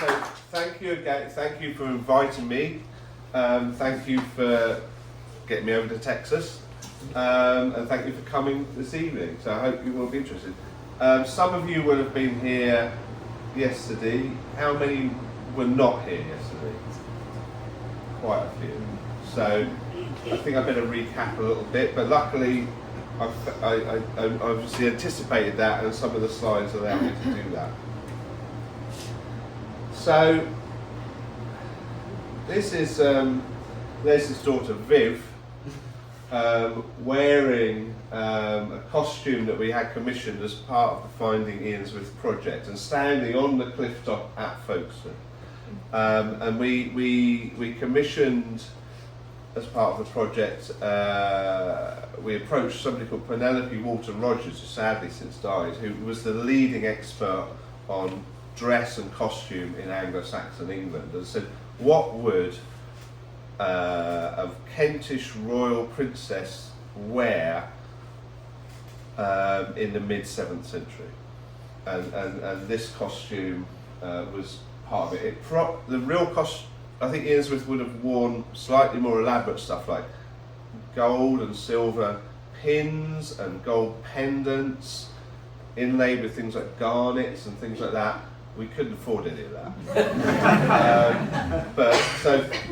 So thank you again. Thank you for inviting me. Thank you for getting me over to Texas. And thank you for coming this evening. So I hope you will be interested. Some of you will have been here yesterday. How many were not here yesterday? Quite a few. So I think I better recap a little bit. But luckily, I obviously anticipated that, and some of the slides allow me to do that. So this is Leslie's daughter Viv wearing a costume that we had commissioned as part of the Finding Eanswythe project, and standing on the cliff top at Folkstone. And we commissioned, as part of the project, we approached somebody called Penelope Walton-Rogers, who sadly since died, who was the leading expert on dress and costume in Anglo-Saxon England, and said, what would a Kentish royal princess wear in the mid-7th century? And this costume was part of it. The real costume, I think Eanswythe would have worn slightly more elaborate stuff like gold and silver pins and gold pendants inlaid with things like garnets and things like that. We couldn't afford any of that.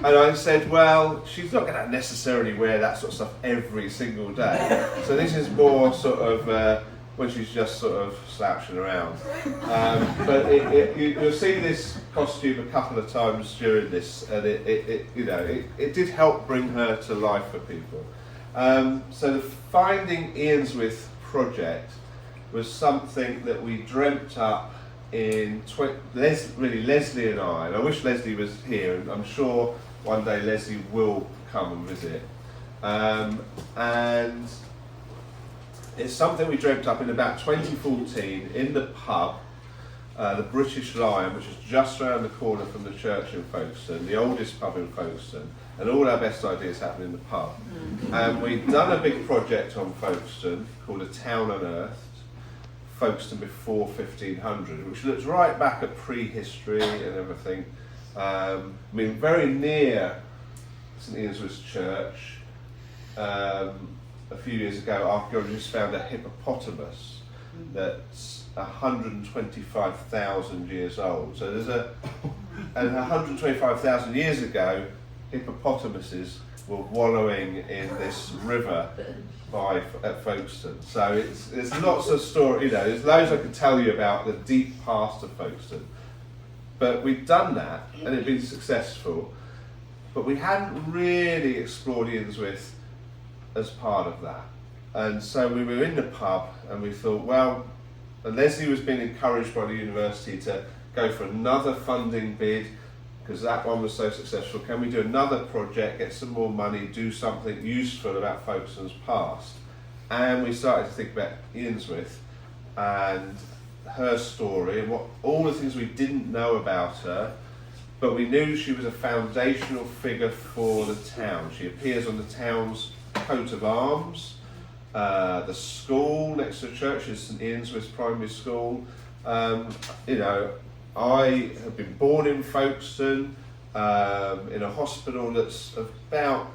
And I said, well, she's not going to necessarily wear that sort of stuff every single day. So this is more sort of when she's just sort of slouching around. But you'll see this costume a couple of times during this, and it did help bring her to life for people. So the Finding Eanswythe project was something that we dreamt up in Leslie and I wish Leslie was here, and I'm sure one day Leslie will come and visit. And it's something we dreamt up in about 2014 in the pub, the British Lion, which is just around the corner from the church in Folkestone, the oldest pub in Folkestone, and all our best ideas happen in the pub. And we've done a big project on Folkestone called A Town Unearthed, Folkestone before 1500, which looks right back at prehistory and everything. I mean, very near St Eanswythe Church, a few years ago, archaeologists found a hippopotamus that's 125,000 years old. So and 125,000 years ago, hippopotamuses were wallowing in this river at Folkestone. So there's lots of story, there's loads I could tell you about the deep past of Folkestone. But we'd done that, and it'd been successful, but we hadn't really explored Eanswythe as part of that. And so we were in the pub, and we thought, well, and Leslie was being encouraged by the university to go for another funding bid, because that one was so successful. Can we do another project, get some more money, do something useful about Folkestone's past? And we started to think about Eanswythe and her story and all the things we didn't know about her, but we knew she was a foundational figure for the town. She appears on the town's coat of arms. The school next to the church is St Eanswythe Primary School. I have been born in Folkestone, in a hospital that's about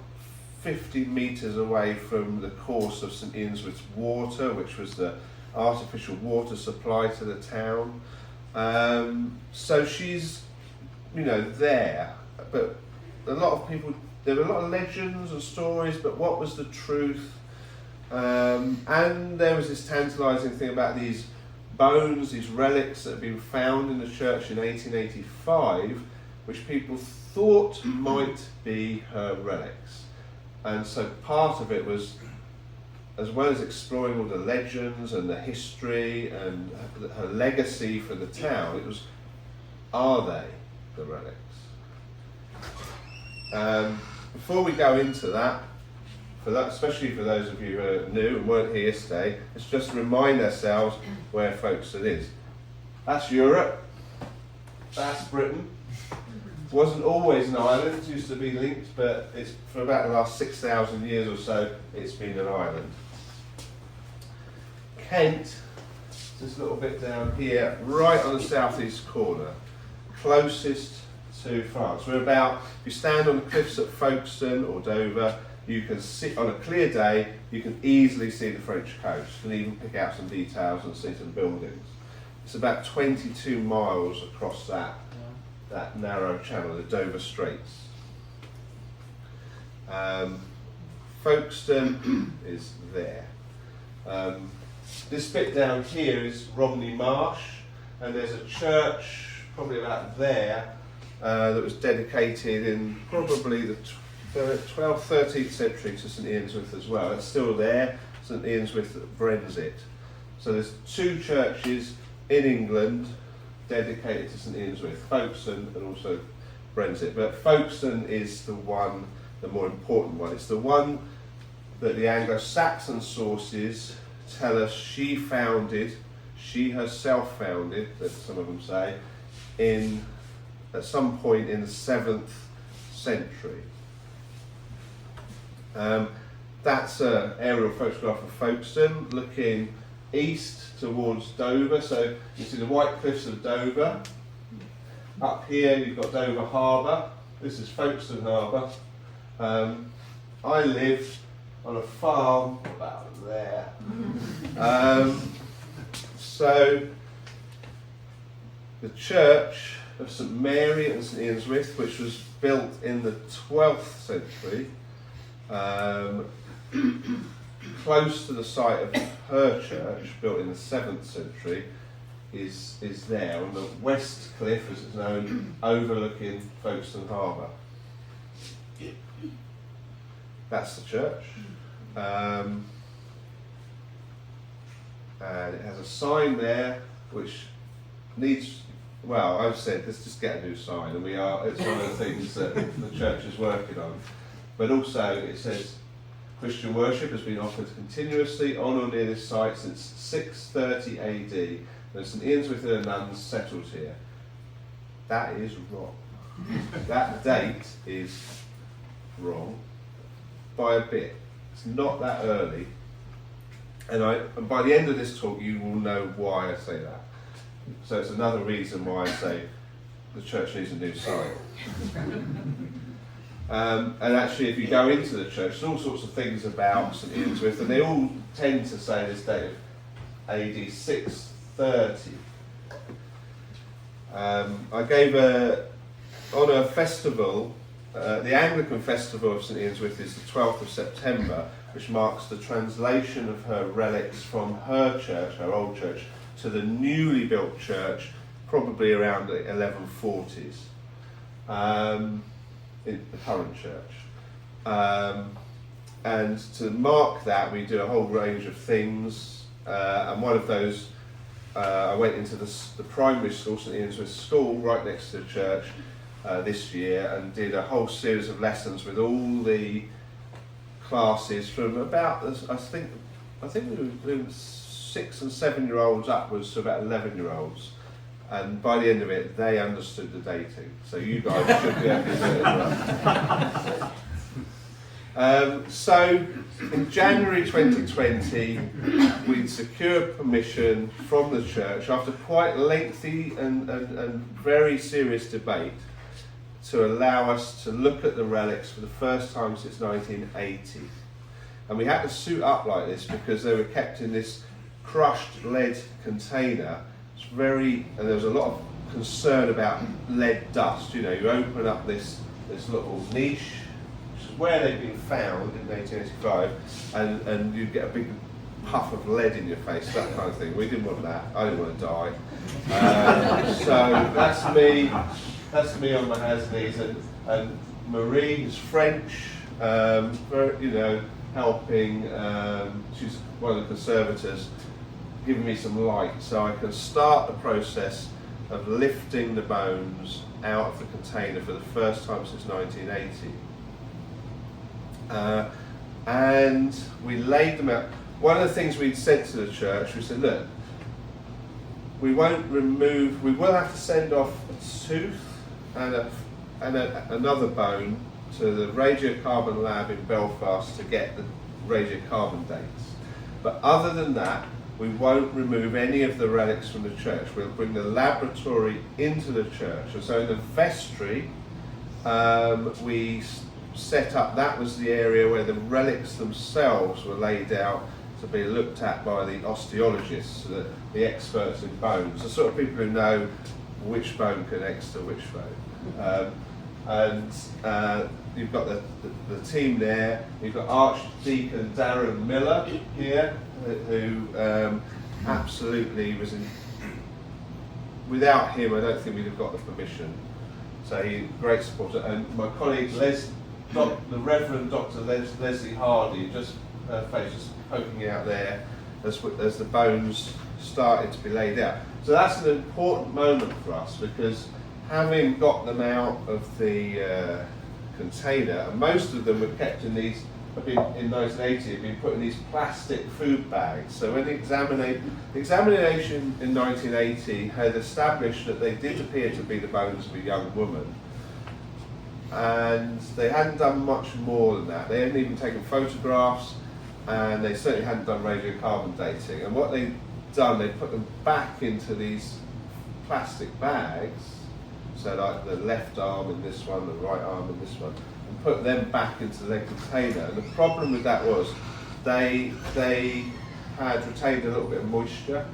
50 metres away from the course of St Eanswythe's water, which was the artificial water supply to the town. So she's, there. But a lot of people, there were a lot of legends and stories, but what was the truth? And there was this tantalising thing about these bones, these relics that had been found in the church in 1885, which people thought might be her relics. And so part of it was, as well as exploring all the legends and the history and her legacy for the town, it was, are they the relics? Before we go into that, especially for those of you who are new and weren't here yesterday, let's just remind ourselves where Folkestone is. That's Europe, that's Britain. It wasn't always an island, it used to be linked, but it's for about the last 6,000 years or so, it's been an island. Kent, this little bit down here, right on the southeast corner. closest to France. We're about, if you stand on the cliffs at Folkestone or Dover, you can see, on a clear day, you can easily see the French coast and even pick out some details and see some buildings. It's about 22 miles across that narrow channel, the Dover Straits. Folkestone is there. This bit down here is Romney Marsh, and there's a church probably about there that was dedicated in probably the 12th, 13th century to St Eanswythe as well. It's still there, St Eanswythe of Brenzett. So there's two churches in England dedicated to St Eanswythe, Folkestone and also Brenzett. But Folkestone is the one, the more important one. It's the one that the Anglo-Saxon sources tell us she founded, she herself founded, that some of them say, at some point in the 7th century. That's an aerial photograph of Folkestone looking east towards Dover. So you see the white cliffs of Dover. Up here you've got Dover Harbour. This is Folkestone Harbour. I live on a farm about there. So the church of St Mary and St Eanswythe, which was built in the 12th century, close to the site of her church, built in the 7th century, is there on the west cliff, as it's known, overlooking Folkestone Harbour. That's the church. And it has a sign there which needs, well, I've said let's just get a new sign, and it's one of the things that the church is working on. But also it says Christian worship has been offered continuously on or near this site since 630 AD. There's St Eanswythe and nuns settled here. That is wrong. That date is wrong by a bit. It's not that early. And by the end of this talk, you will know why I say that. So it's another reason why I say the church needs a new sign. And actually, if you go into the church, there's all sorts of things about St Eanswythe, and they all tend to say this date of AD 630. I gave on a festival, the Anglican festival of St Eanswythe is the 12th of September, which marks the translation of her relics from her church, her old church, to the newly built church, probably around the 1140s, in the current church. And to mark that, we do a whole range of things, and one of those, I went into the primary school, St Eanswythe School, right next to the church, this year, and did a whole series of lessons with all the classes from about, I think we were doing 6 and 7 year olds upwards to about 11-year-olds, and by the end of it they understood the dating, so you guys should be able to do it as well. So in January 2020 we'd secured permission from the church after quite lengthy and very serious debate to allow us to look at the relics for the first time since 1980. And we had to suit up like this because they were kept in this crushed lead container. And there was a lot of concern about lead dust. You know, you open up this little niche, which is where they've been found in 1885, and you get a big puff of lead in your face, that kind of thing. We didn't want that. I didn't want to die. So that's me on my hands and knees, and Marie, who's French, helping. She's one of the conservators, giving me some light so I can start the process of lifting the bones out of the container for the first time since 1980. And we laid them out. One of the things we'd said to the church, we said, look, we will have to send off a tooth and another bone to the radiocarbon lab in Belfast to get the radiocarbon dates. But other than that, we won't remove any of the relics from the church. We'll bring the laboratory into the church. And so in the vestry, we set up, that was the area where the relics themselves were laid out to be looked at by the osteologists, the experts in bones, the sort of people who know which bone connects to which bone. You've got the team there. You've got Archdeacon Darren Miller here, who absolutely was in. Without him, I don't think we'd have got the permission. So he's a great supporter. And my colleague the Reverend Dr. Leslie Hardy, just her face just poking out there as the bones started to be laid out. So that's an important moment for us, because having got them out of the container, and most of them were kept in these, in 1980, had been put in these plastic food bags. So when the examination in 1980 had established that they did appear to be the bones of a young woman, and they hadn't done much more than that. They hadn't even taken photographs, and they certainly hadn't done radiocarbon dating. And what they'd done, they put them back into these plastic bags, so like the left arm in this one, the right arm in this one, and put them back into their container. And the problem with that was they had retained a little bit of moisture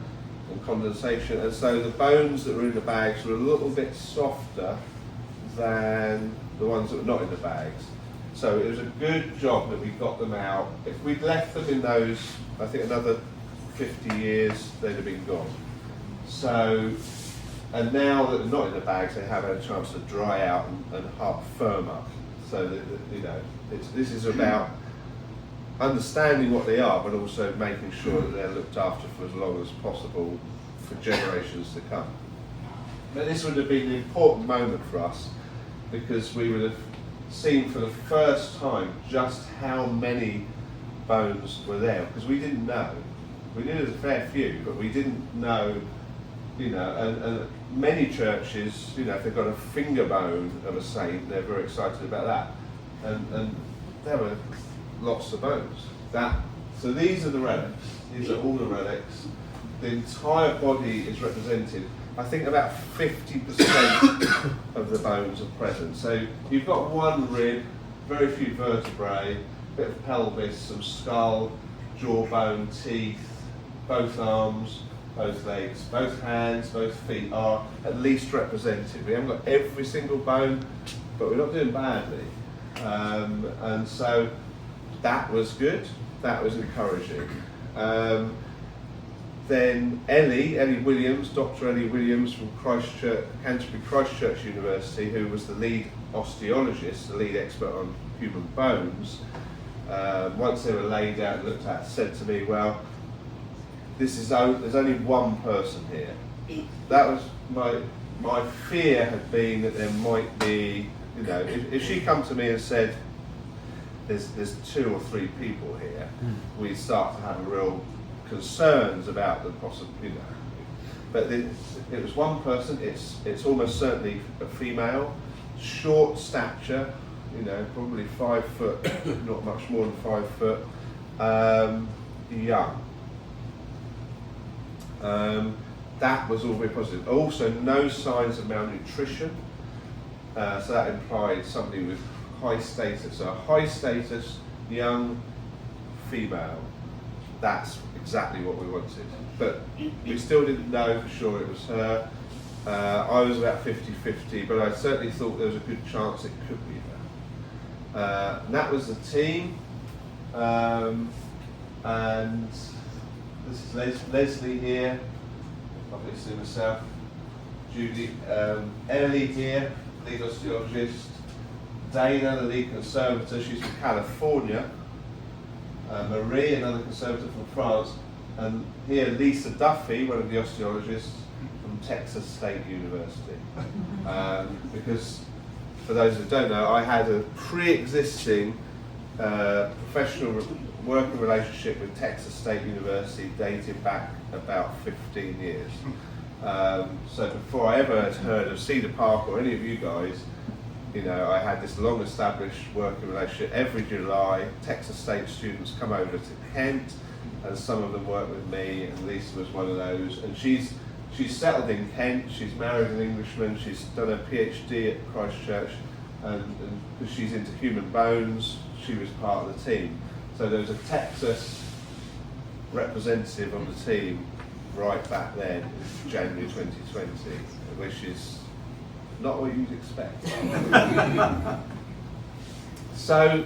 and condensation, and so the bones that were in the bags were a little bit softer than the ones that were not in the bags. So it was a good job that we got them out. If we'd left them in those, I think another 50 years, they'd have been gone. So, and now that they're not in the bags, they have had a chance to dry out and firm up. So that, you know, this is about understanding what they are, but also making sure that they're looked after for as long as possible for generations to come. But this would have been an important moment for us, because we would have seen for the first time just how many bones were there, because we didn't know. We knew there was a fair few, but we didn't know, you know, and many churches, you know, if they've got a finger bone of a saint, they're very excited about that. And there were lots of bones. So these are the relics. These are all the relics. The entire body is represented. I think about 50% of the bones are present. So you've got one rib, very few vertebrae, a bit of pelvis, some skull, jawbone, teeth, both arms, both legs, both hands, both feet are at least represented. We haven't got every single bone, but we're not doing badly. And so that was good, that was encouraging. Then Ellie Williams, Dr. Ellie Williams from Canterbury Christchurch University, who was the lead osteologist, the lead expert on human bones, once they were laid out and looked at, said to me, well, there's only one person here. That was my fear had been that there might be, you know, if she come to me and said, there's 2 or 3 people here, we'd start to have real concerns about the possible, you know. But it was one person. It's almost certainly a female, short stature, you know, probably 5 foot, not much more than 5 foot, young. That was all very positive. Also, no signs of malnutrition. So that implied somebody with high status. So a high status, young female. That's exactly what we wanted. But we still didn't know for sure it was her. I was about 50-50, but I certainly thought there was a good chance it could be her. And that was the team. And this is Leslie here, obviously myself, Judy, Ellie here, lead osteologist, Dana, the lead conservator, she's from California, Marie, another conservator from France, and here Lisa Duffy, one of the osteologists from Texas State University. Because, for those who don't know, I had a pre-existing professional working relationship with Texas State University dating back about 15 years. So before I ever had heard of Cedar Park or any of you guys, you know, I had this long established working relationship. Every July, Texas State students come over to Kent and some of them work with me, and Lisa was one of those. And she's settled in Kent, she's married an Englishman, she's done a PhD at Christ Church, and because she's into human bones, she was part of the team. So there was a Texas representative on the team right back then, in January 2020, which is not what you'd expect. So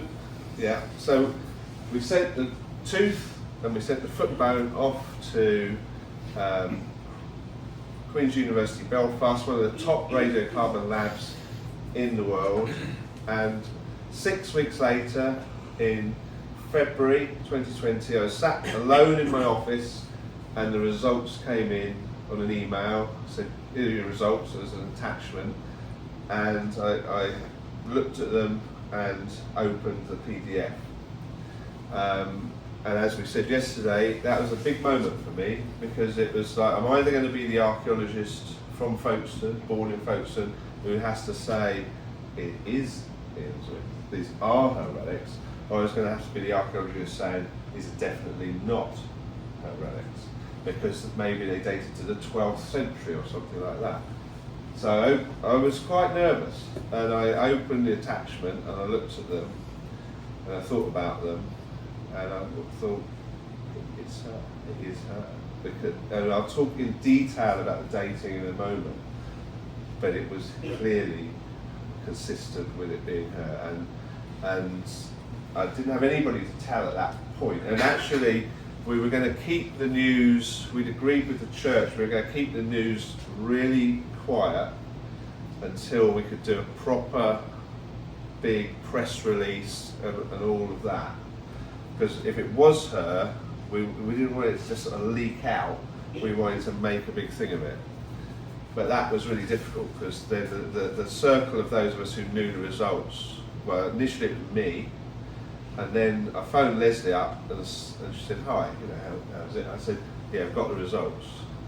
we sent the tooth and we sent the foot bone off to Queen's University Belfast, one of the top radiocarbon labs in the world, and 6 weeks later, in February 2020, I was sat alone in my office and the results came in on an email. Said, here are your results, as an attachment, and I looked at them and opened the PDF. And as we said yesterday, that was a big moment for me, because it was like, I'm either going to be the archaeologist from Folkestone, born in Folkestone, who has to say it is Eanswythe, these are her relics, or I was going to have to be the archaeologist saying these are definitely not her relics, because maybe they dated to the 12th century or something like that. So I was quite nervous, and I opened the attachment and I looked at them and I thought about them, and I thought, it's her, it is her. Because, and I'll talk in detail about the dating in a moment, but it was clearly consistent with it being her, and I didn't have anybody to tell at that point. And actually, we were going to keep the news, we'd agreed with the church, we were going to keep the news really quiet until we could do a proper big press release and all of that. Because if it was her, we didn't want it to just sort of leak out, we wanted to make a big thing of it. But that was really difficult, because the circle of those of us who knew the results, well, initially it was me, and then I phoned Leslie up and she said, hi, you know, how's it? I said, yeah, I've got the results.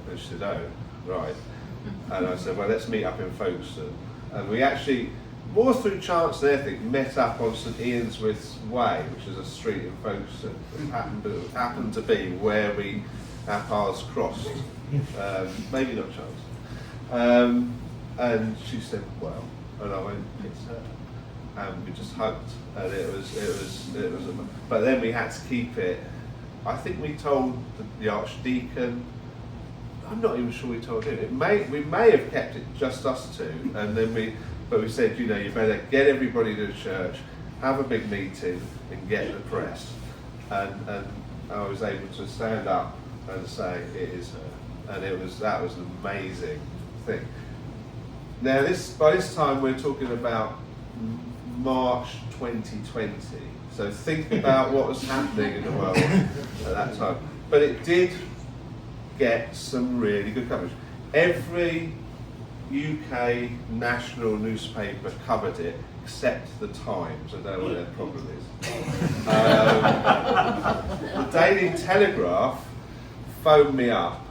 And she said, oh, right. And I said, well, let's meet up in Folkestone. And we actually, more through chance than anything, met up on St Eanswythe's Way, which is a street in Folkestone. It happened to be where our paths crossed. Maybe not chance. And she said, well, and I went, it's her. And we just hugged, and it was. But then we had to keep it. I think we told the Archdeacon. I'm not even sure we told him. We may have kept it just us two, and then we said, you know, you better get everybody to the church, have a big meeting, and get the press. And I was able to stand up and say it is her, and that was an amazing thing. Now by this time we're talking about March 2020. So think about what was happening in the world at that time. But it did get some really good coverage. Every UK national newspaper covered it, except the Times. I don't know what their problem is. The Daily Telegraph phoned me up.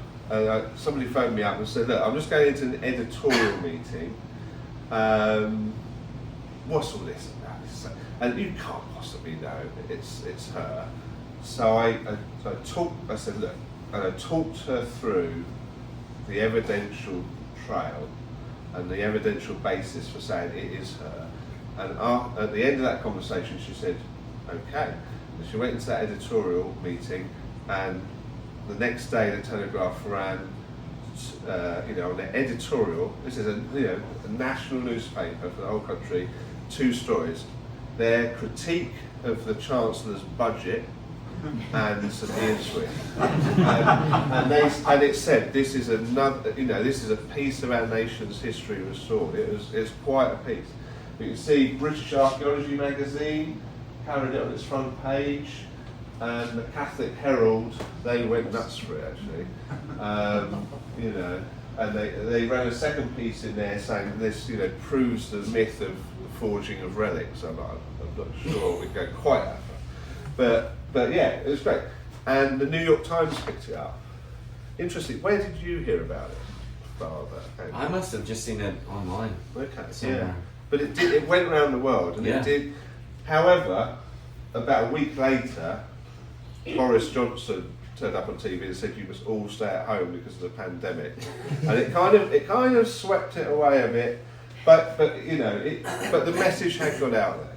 Somebody phoned me up and said, look, I'm just going into an editorial meeting. What's all this about? And you can't possibly know it's her. So I said, look, and I talked her through the evidential trail and the evidential basis for saying it is her. And at the end of that conversation, she said, okay. And she went into that editorial meeting, and the next day the Telegraph ran, on the editorial. This is a national newspaper for the whole country. 2 stories: their critique of the Chancellor's budget and St Eanswythe, and it said this is another, this is a piece of our nation's history restored. It's quite a piece. You can see British Archaeology magazine carried it on its front page, and the Catholic Herald, they went nuts for it actually. And they ran a second piece in there saying this, proves the myth of the forging of relics. I'm not sure we go quite that far, but yeah, it was great. And the New York Times picked it up. Interesting. Where did you hear about it, Father? I must have just seen it online. Okay, somewhere. yeah. But it went around the world, and yeah. It did. However, about a week later, Boris Johnson turned up on TV and said you must all stay at home because of the pandemic, and it kind of swept it away a bit, but you know, but the message had got out there.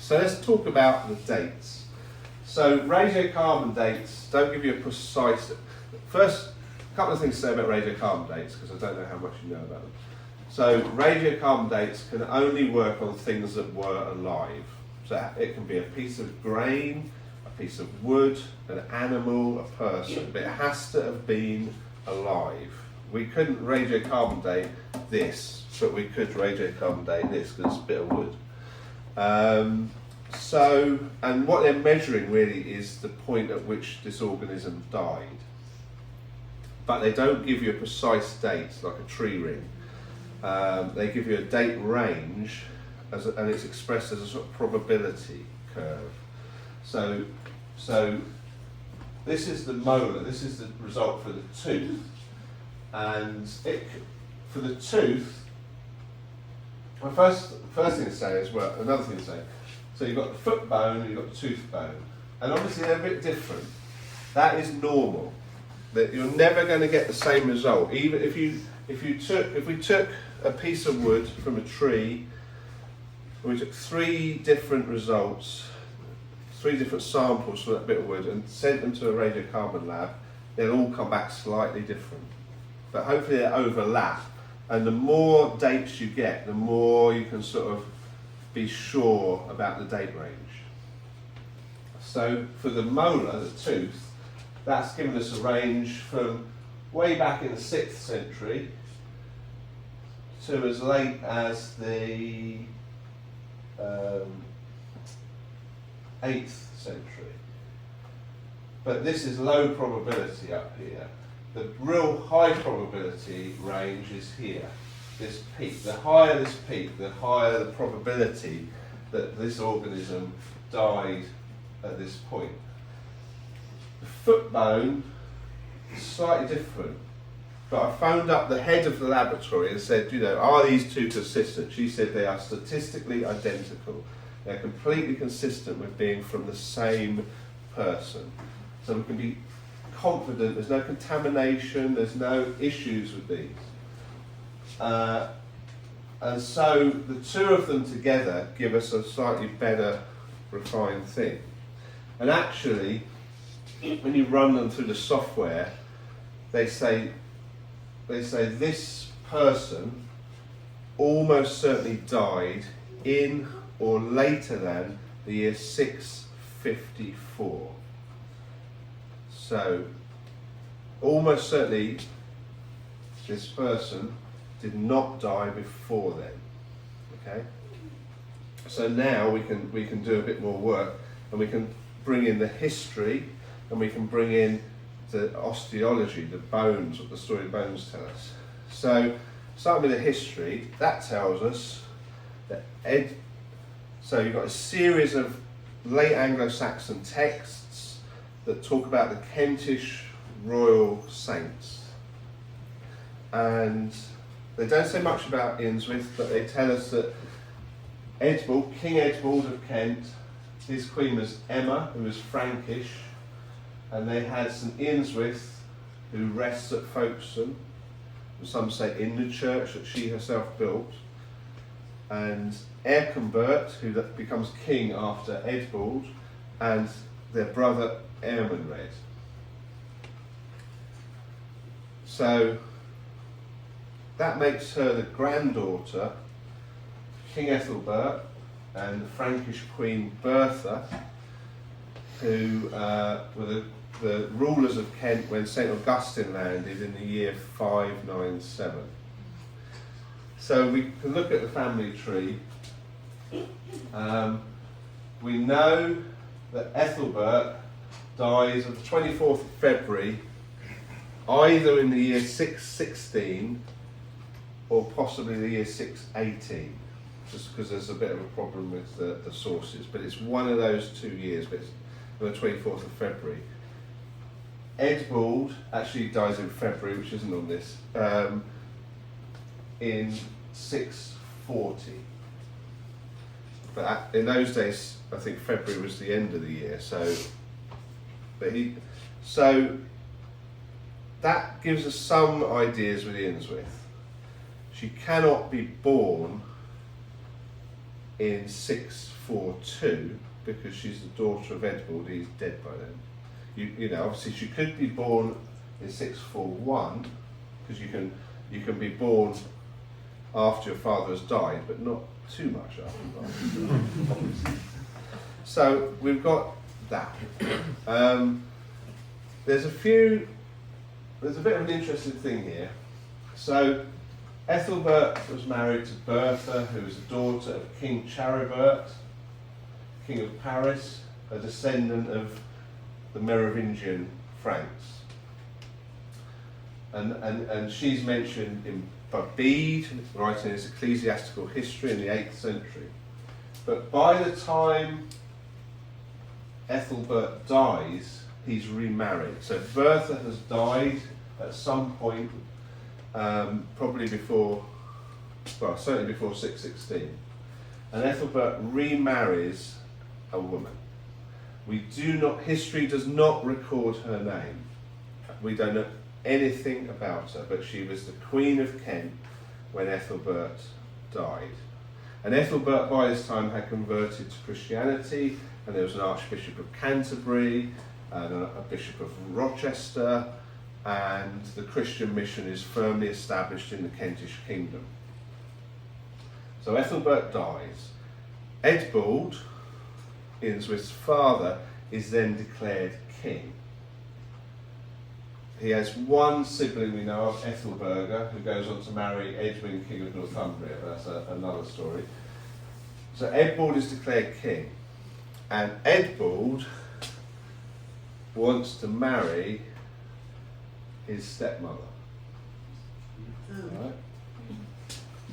So let's talk about the dates. So radiocarbon dates don't give you a precise. First, a couple of things to say about radiocarbon dates because I don't know how much you know about them. So radiocarbon dates can only work on things that were alive. So it can be a piece of grain, a piece of wood, an animal, a person, but it has to have been alive. We couldn't radiocarbon date this, but we could radiocarbon date this because it's a bit of wood. And what they're measuring really is the point at which this organism died. But they don't give you a precise date, like a tree ring. They give you a date range, and it's expressed as a sort of probability curve. So this is the molar, this is the result for the tooth. And for the tooth, my first thing to say is, well, another thing to say, so you've got the foot bone and you've got the tooth bone. And obviously they're a bit different. That is normal. That you're never going to get the same result. Even if we took a piece of wood from a tree, we took 3 different results, 3 different samples from that bit of wood and sent them to a radiocarbon lab, they'll all come back slightly different. But hopefully they overlap, and the more dates you get, the more you can sort of be sure about the date range. So for the molar, the tooth, that's given us a range from way back in the 6th century to as late as the 8th century. But this is low probability up here. The real high probability range is here, this peak. The higher this peak, the higher the probability that this organism died at this point. The foot bone is slightly different, but I phoned up the head of the laboratory and said, you know, are these two consistent? She said they are statistically identical. They're completely consistent with being from the same person. So we can be confident there's no contamination, there's no issues with these. And so the two of them together give us a slightly better refined thing. And actually, when you run them through the software, they say this person almost certainly died in or later than the year 654. So, almost certainly, this person did not die before then. Okay. So now we can do a bit more work, and we can bring in the history, and we can bring in the osteology, the bones, what the story of bones tell us. So, starting with the history, that tells us that so you've got a series of late Anglo-Saxon texts that talk about the Kentish royal saints. And they don't say much about Eanswythe, but they tell us that Eadbald, King Eadbald of Kent, his queen was Emma, who was Frankish, and they had St Eanswythe, who rests at Folkstone, and some say in the church that she herself built, and Erkenbert, who becomes king after Eadbald, and their brother Ermenred. So that makes her the granddaughter of King Ethelbert and the Frankish Queen Bertha, who were the rulers of Kent when St Augustine landed in the year 597. So we can look at the family tree. We know that Ethelbert dies on the 24th of February, either in the year 616 or possibly the year 618, just because there's a bit of a problem with the sources, but it's one of those 2 years, but it's on the 24th of February. Eadbald actually dies in February, which isn't on this, in 640. But in those days, I think February was the end of the year, so So that gives us some ideas with Eanswythe. She cannot be born in 642 because she's the daughter of Eadbald. He's dead by then. You know, obviously she could be born in 641 because you can be born after your father has died, but not too much after your father has died, obviously. So we've got that. There's a bit of an interesting thing here. So Ethelbert was married to Bertha, who was the daughter of King Charibert, King of Paris, a descendant of the Merovingian Franks. And she's mentioned by Bede, writing his ecclesiastical history in the 8th century. But by the time Ethelbert dies, he's remarried. So Bertha has died at some point, probably before, well, certainly before 616. And Ethelbert remarries a woman. History does not record her name. We don't know anything about her, but she was the Queen of Kent when Ethelbert died. And Ethelbert by this time had converted to Christianity, and there was an Archbishop of Canterbury, and a Bishop of Rochester, and the Christian mission is firmly established in the Kentish kingdom. So Ethelbert dies. Eadbald, Eanswythe's father, is then declared king. He has one sibling we know of, Ethelberga, who goes on to marry Edwin, King of Northumbria. That's another story. So Eadbald is declared king, and Eadbald wants to marry his stepmother. Right?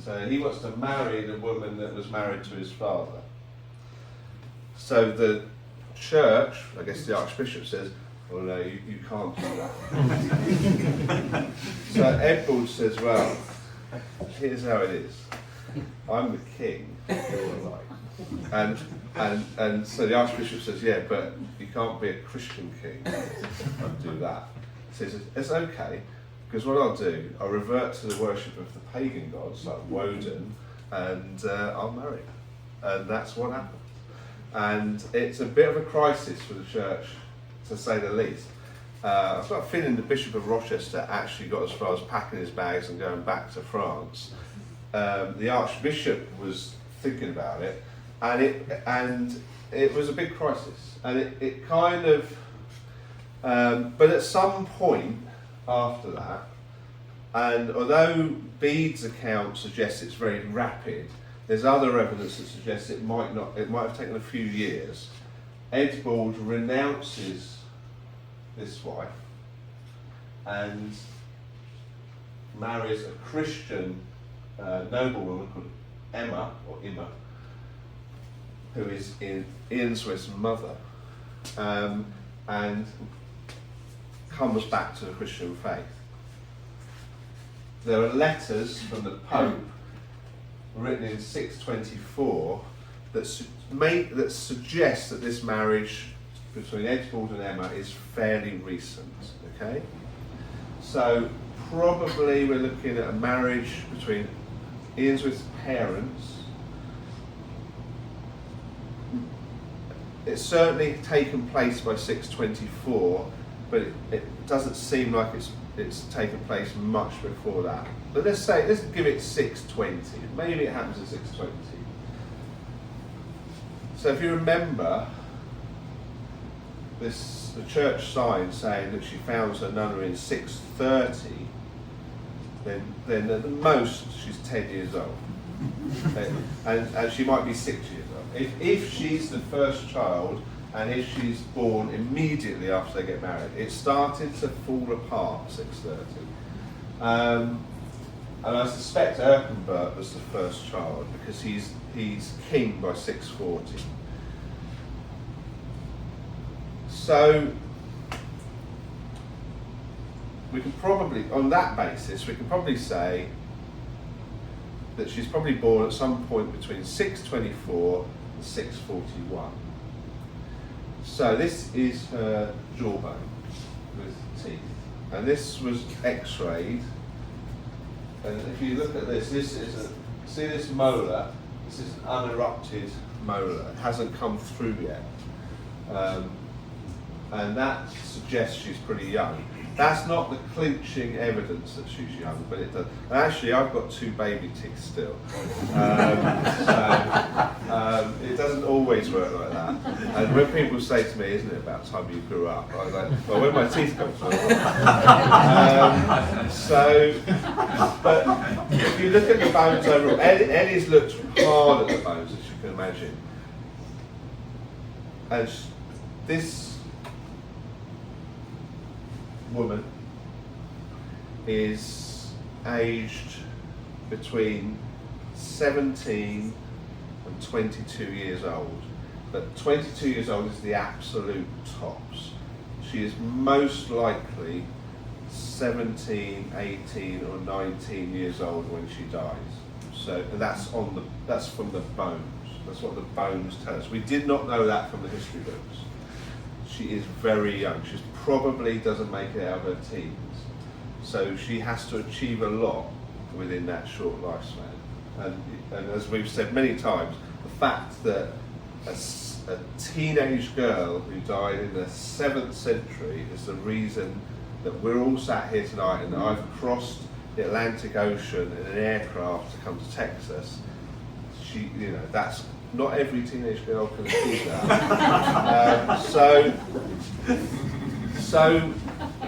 So he wants to marry the woman that was married to his father. So the church, I guess the Archbishop says, well, no, you can't do that. So Eadbald says, well, here's how it is. I'm the king, you're like. And so the Archbishop says, yeah, but you can't be a Christian king and do that. So he says, it's okay, because what I'll do, I'll revert to the worship of the pagan gods, like Woden, and I'll marry her. And that's what happened. And it's a bit of a crisis for the church, to say the least. I've got a feeling the Bishop of Rochester actually got as far as packing his bags and going back to France. The Archbishop was thinking about it, and it was a big crisis. And it kind of, but at some point after that, and although Bede's account suggests it's very rapid, there's other evidence that suggests it might have taken a few years. Eadbald renounces this wife and marries a Christian noblewoman called Emma, who is Eanswythe's mother, and comes back to the Christian faith. There are letters from the Pope written in 624 that suggest that this marriage between Eadbald and Emma is fairly recent. Okay, so probably we're looking at a marriage between Eanswythe's parents. It's certainly taken place by 624, but it doesn't seem like it's taken place much before that. But let's give it 620. Maybe it happens at 620. So if you remember the church sign saying that she founds her nunnery in 630, then at the most she's 10 years old. and she might be 6 years old. If she's the first child, and if she's born immediately after they get married, it started to fall apart 630. And I suspect Erkenbert was the first child because he's king by 640. So we can probably, on that basis, we can probably say that she's probably born at some point between 624 and 641. So this is her jawbone with teeth, and this was x-rayed. And if you look at this, see this molar? This is an unerupted molar. It hasn't come through yet, and that suggests she's pretty young. That's not the clinching evidence that she's young, but it does. And actually, I've got 2 baby teeth still, so it doesn't always work like that. And when people say to me, "Isn't it about time you grew up?" I was like, "Well, where my teeth come from?" But if you look at the bones overall, Eddie's looked hard at the bones, as you can imagine, and this woman is aged between 17 and 22 years old, but 22 years old is the absolute tops. She is most likely 17, 18 or 19 years old when she dies. So and that's from the bones. That's what the bones tell us. We did not know that from the history books. She is very young. She probably doesn't make it out of her teens. So she has to achieve a lot within that short lifespan. And as we've said many times, the fact that a teenage girl who died in the 7th century is the reason that we're all sat here tonight, and I've crossed the Atlantic Ocean in an aircraft to come to Texas. That's not every teenage girl can achieve that.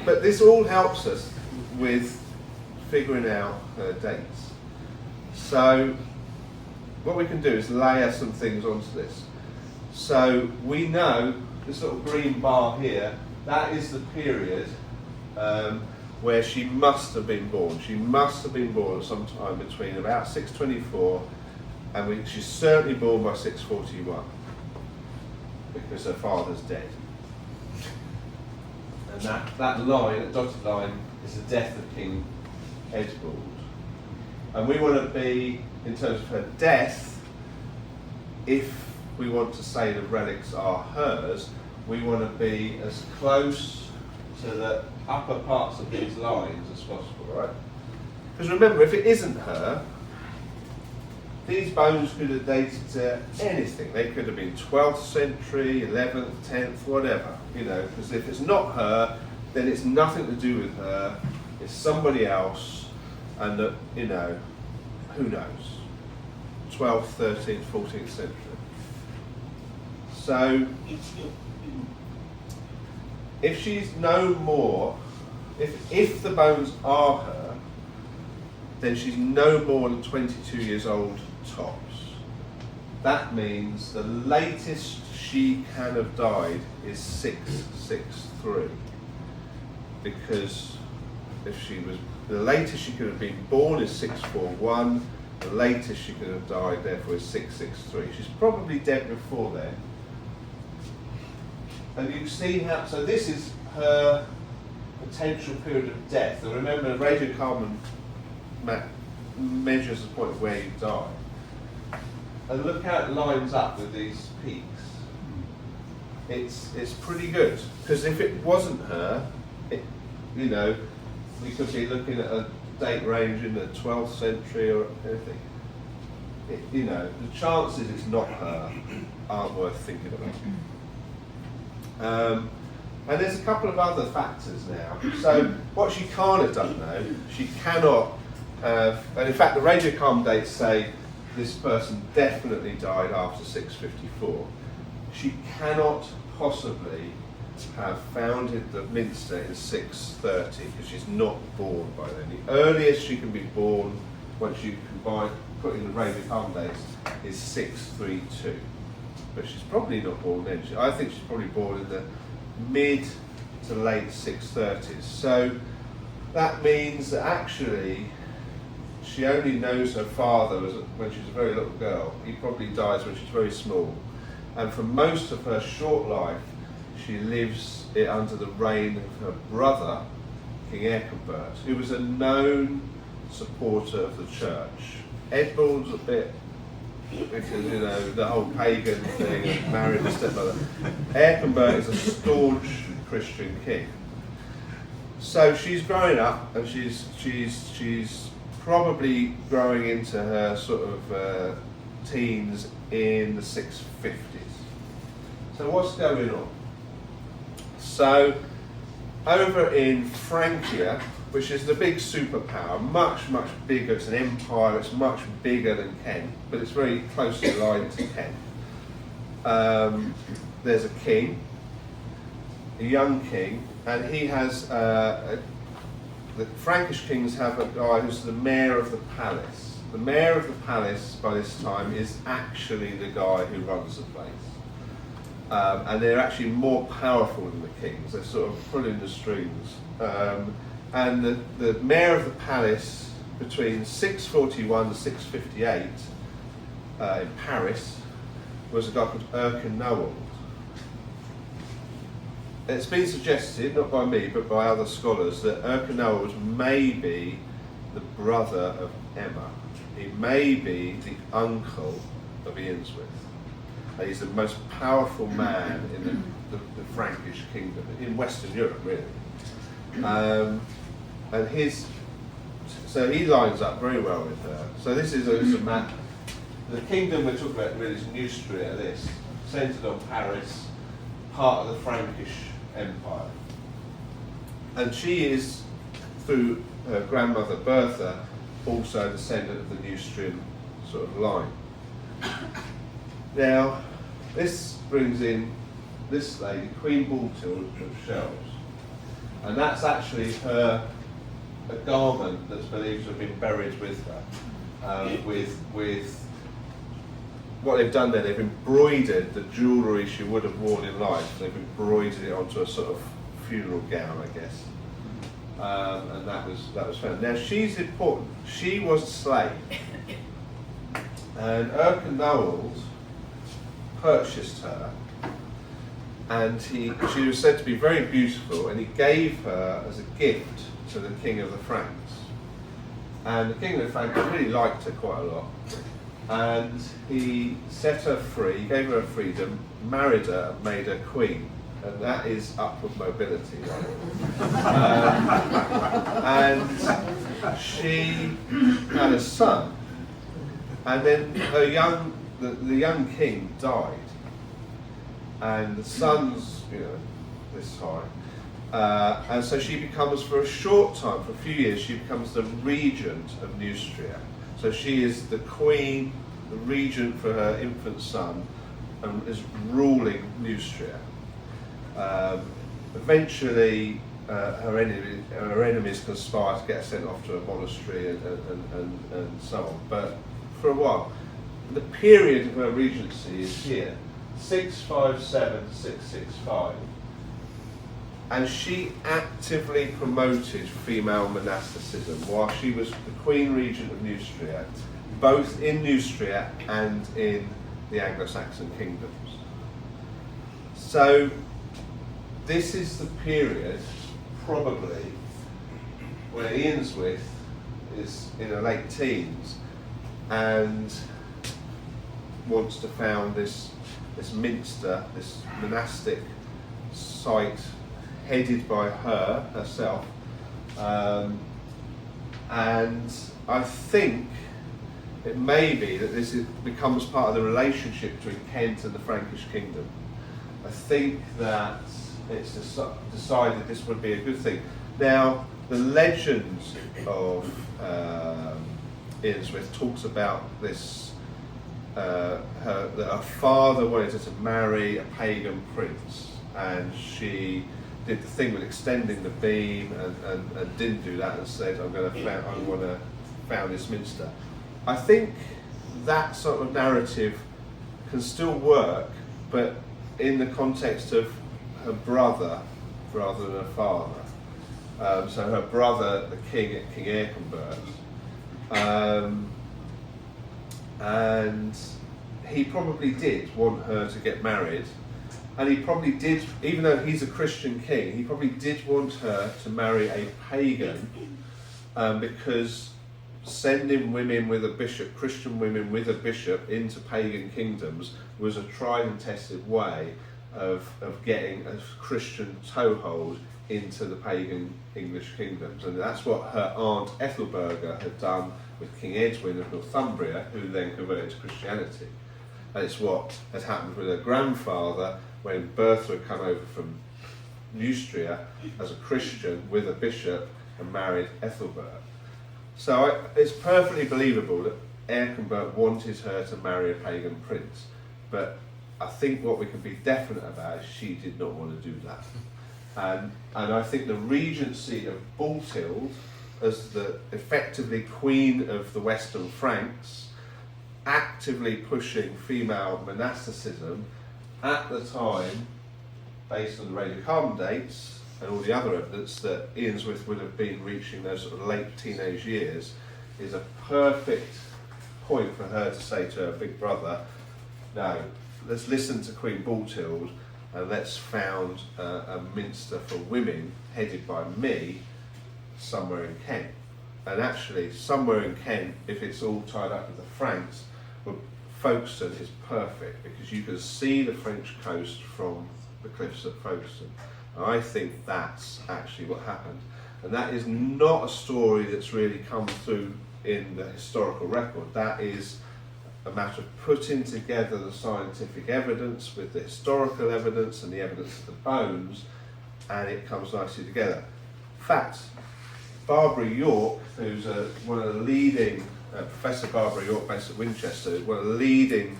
But this all helps us with figuring out her dates. So what we can do is layer some things onto this. So we know this little green bar here, that is the period where she must have been born. She must have been born sometime between about 624 and she's certainly born by 641 because her father's dead. And that line, that dotted line, is the death of King Eadbald. And we want to be, in terms of her death, if we want to say the relics are hers, we want to be as close to the upper parts of these lines as possible, right? Because remember, if it isn't her, these bones could have dated to anything. They could have been 12th century, 11th, 10th, whatever, because if it's not her, then it's nothing to do with her, it's somebody else, and who knows? 12th, 13th, 14th century. So, if she's no more, if the bones are her, then she's no more than 22 years old tops. That means the latest she can have died is 663, because the latest she could have been born is 641, the latest she could have died therefore is 663. She's probably dead before then. And you can see how, so this is her potential period of death. And remember, radiocarbon measures the point of where you die. And look how it lines up with these peaks. It's pretty good, because if it wasn't her, we could be looking at a date range in the 12th century or anything. The chances it's not her aren't worth thinking about. And there's a couple of other factors now. So what she can't have done though, she cannot have, and in fact the radiocarbon dates say this person definitely died after 654. She cannot possibly have founded the minster in 630 because she's not born by then. The earliest she can be born, once you combine, put in the radiocarbon dates, is 632. But she's probably not born then. I think she's probably born in the mid to late 630s. So that means that actually she only knows her father when she's a very little girl. He probably dies when she's very small. And for most of her short life, she lives it under the reign of her brother, King Eadbald, who was a known supporter of the church. Eadbald's a bit because, you know, the whole pagan thing and married a stepmother. Eärconbert is a staunch Christian king. So she's growing up, and she's probably growing into her sort of teens in the 650s. So what's going on? So over in Francia, which is the big superpower, much bigger, it's an empire, it's much bigger than Kent, but it's very closely aligned to Kent. There's a king, a young king, and he has, the Frankish kings have a guy who's the mayor of the palace. The mayor of the palace by this time is actually the guy who runs the place. And they're actually more powerful than the kings, they're sort of pulling the strings. And the mayor of the palace between 641 and 658 in Paris was a guy called Eärconbert. It's been suggested, not by me, but by other scholars, that Eärconbert may be the brother of Emma. He may be the uncle of Eanswythe. And he's the most powerful man in the Frankish kingdom, in Western Europe, really. And so he lines up very well with her. So this is a map. The kingdom we're talking about really is Neustria, this, centred on Paris, part of the Frankish Empire. And she is, through her grandmother Bertha, also a descendant of the Neustrian sort of line. Now, this brings in this lady, Queen Baltil of Shells. And that's actually a garment that's believed to have been buried with her. With what they've done there, they've embroidered the jewellery she would have worn in life. They've embroidered it onto a sort of funeral gown, I guess. And that was found. Now she's important. She was a slave, and Eärconbert purchased her, and she was said to be very beautiful, and he gave her as a gift to the King of the Franks. And the King of the Franks really liked her quite a lot, and he set her free, gave her freedom, married her, and made her queen. And that is upward mobility, right? And she had a son, and then the young king died, and the son's, this high, and so she becomes, for a short time, for a few years, she becomes the regent of Neustria. So she is the queen, the regent for her infant son, and is ruling Neustria. Eventually, her enemies conspire to get her sent off to a monastery and so on. But for a while, the period of her regency is here, 657 to 665. And she actively promoted female monasticism while she was the Queen Regent of Neustria, both in Neustria and in the Anglo-Saxon kingdoms. So this is the period, probably, where Eanswythe is in her late teens and wants to found this minster, this monastic site headed by her herself. And I think it may be that this becomes part of the relationship between Kent and the Frankish kingdom. I think that it's decided this would be a good thing. Now, the legend of Eanswythe talks about this, that her father wanted her to marry a pagan prince, and she did the thing with extending the beam and didn't do that, and said, I want to found this minster. I think that sort of narrative can still work, but in the context of her brother rather than her father. So her brother, the king, King Eärconbert, and he probably did want her to get married, and he probably did, even though he's a Christian king, he probably did want her to marry a pagan, because sending women with a bishop, Christian women with a bishop, into pagan kingdoms was a tried and tested way of getting a Christian toehold into the pagan English kingdoms. And that's what her aunt Ethelberga had done with King Edwin of Northumbria, who then converted to Christianity. And it's what had happened with her grandfather when Bertha had come over from Neustria as a Christian with a bishop and married Ethelbert. So it's perfectly believable that Eärconbert wanted her to marry a pagan prince, but I think what we can be definite about is she did not want to do that. And I think the regency of Baltild, as the effectively queen of the Western Franks, actively pushing female monasticism at the time, based on the radiocarbon dates and all the other evidence that Eanswythe would have been reaching those sort of late teenage years, is a perfect point for her to say to her big brother, no, let's listen to Queen Baltild and let's found a minster for women headed by me somewhere in Kent. And actually, somewhere in Kent, if it's all tied up with the Franks, well, Folkstone is perfect because you can see the French coast from the cliffs at Folkstone. And I think that's actually what happened. And that is not a story that's really come through in the historical record. That is a matter of putting together the scientific evidence with the historical evidence and the evidence of the bones, and it comes nicely together. In fact, Barbara York, who's one of the leading, Professor Barbara York based at Winchester, one of the leading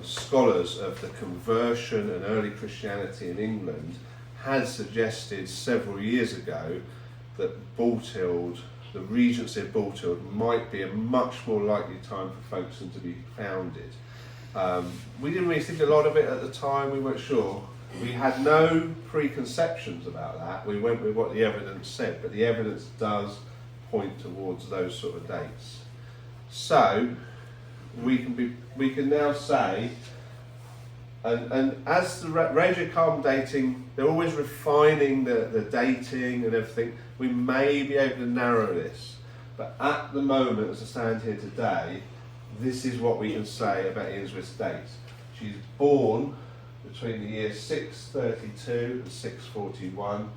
scholars of the conversion and early Christianity in England, had suggested several years ago that Baltild, the regency of Baltild, might be a much more likely time for Folkestone to be founded. We didn't really think a lot of it at the time, we weren't sure. We had no preconceptions about that. We went with what the evidence said, but the evidence does point towards those sort of dates. So we can now say, and as the radiocarbon dating, they're always refining the dating and everything. We may be able to narrow this, but at the moment, as I stand here today, this is what we can say about Eanswythe's dates. She's born between the years 632 and 641,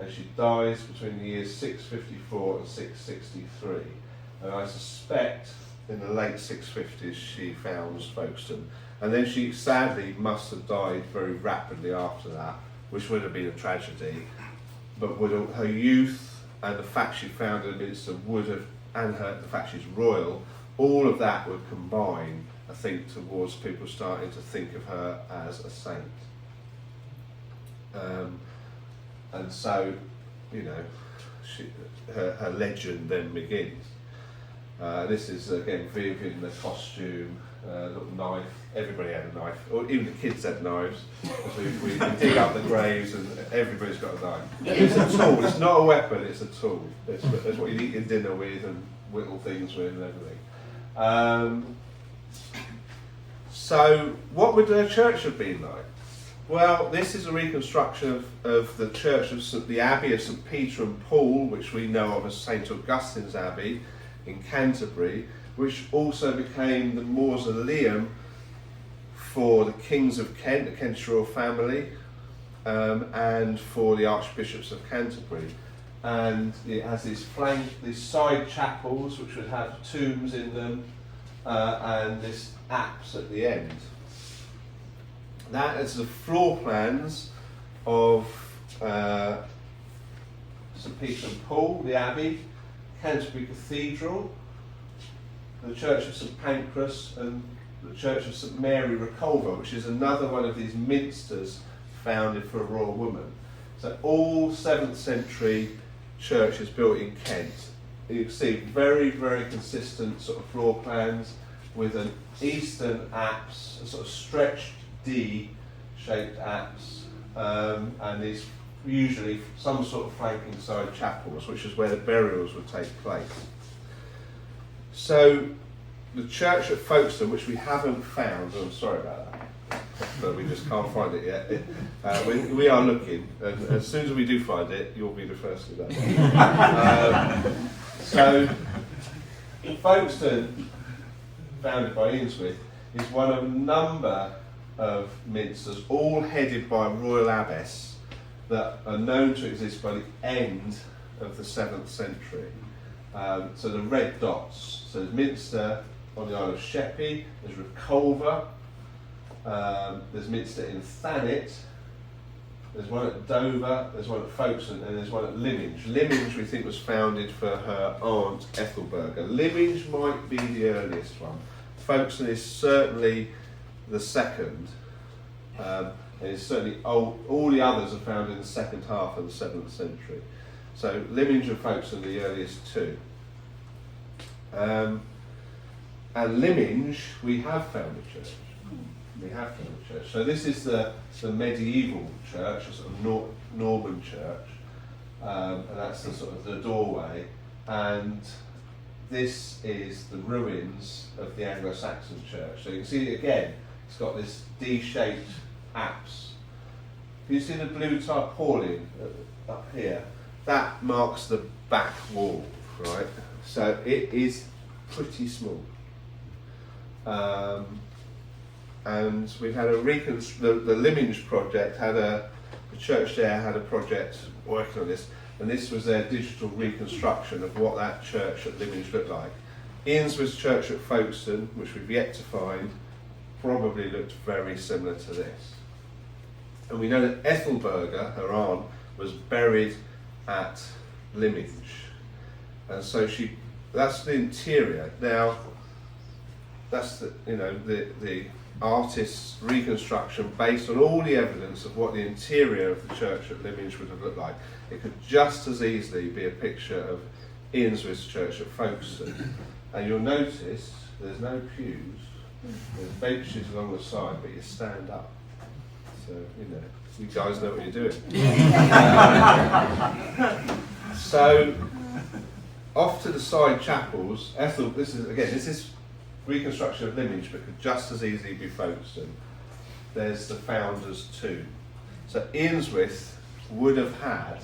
and she dies between the years 654 and 663. And I suspect in the late 650s she founds Folkestone. And then she sadly must have died very rapidly after that, which would have been a tragedy. But her youth and the fact she founded a minster would have, and the fact she's royal, all of that would combine, I think, towards people starting to think of her as a saint. And so, you know, her legend then begins. This is again Viv in the costume, little knife. Everybody had a knife, or even the kids had knives. We dig up the graves and everybody's got a knife. It's a tool, it's not a weapon, it's a tool. It's what you eat your dinner with and whittle things with and everything. So what would her church have been like? Well, this is a reconstruction of the church of the Abbey of St Peter and Paul, which we know of as St Augustine's Abbey in Canterbury, which also became the mausoleum for the Kings of Kent, the Kentish royal family, and for the Archbishops of Canterbury. And it has these side chapels which would have tombs in them, and this apse at the end. That is the floor plans of St Peter and Paul, the Abbey, Canterbury Cathedral, the Church of St Pancras, and the Church of St Mary Reculver, which is another one of these minsters founded for a royal woman. So all 7th century churches built in Kent. You can see very, very consistent sort of floor plans with an eastern apse, a sort of stretched D-shaped apse, and these usually some sort of flanking side chapels, which is where the burials would take place. So the church at Folkestone, which we haven't found, I'm sorry about that, but we just can't find it yet. We are looking, and as soon as we do find it, you'll be the first to know. So Folkstone, founded by Eanswythe, is one of a number of minsters, all headed by a royal abbess, that are known to exist by the end of the 7th century. So the red dots. So there's Minster on the Isle of Sheppey, there's Reculver, there's Minster in Thanet, there's one at Dover, there's one at Folkestone, and there's one at Lyminge. Lyminge, we think, was founded for her aunt Ethelberga. Lyminge might be the earliest one. Folkestone is certainly the second. And it's certainly all the others are found in the second half of the 7th century. So Lyminge and Folkestone are the earliest two. And Lyminge, we have found a church. We have found a church. So this is the medieval church, a sort of Norman church, and that's the sort of the doorway. And this is the ruins of the Anglo-Saxon church. So you can see again, it's got this D-shaped apse. You see the blue tarpaulin up here? That marks the back wall, right? So it is pretty small. And we've had the Lyminge project the church there had a project working on this, and this was their digital reconstruction of what that church at Lyminge looked like. Eanswythe Church at Folkestone, which we've yet to find, probably looked very similar to this. And we know that Ethelberga, her aunt, was buried at Lyminge, and so that's the interior. Now, that's the artist's reconstruction based on all the evidence of what the interior of the church at Lyminge would have looked like. It could just as easily be a picture of Eanswythe Church at Folkestone. And you'll notice there's no pews, there's benches along the side, but you stand up. So, you guys know what you're doing. So, off to the side chapels, this is reconstruction of Lyminge, but could just as easily be Folkestone. There's the founder's tomb. So Eanswythe would have had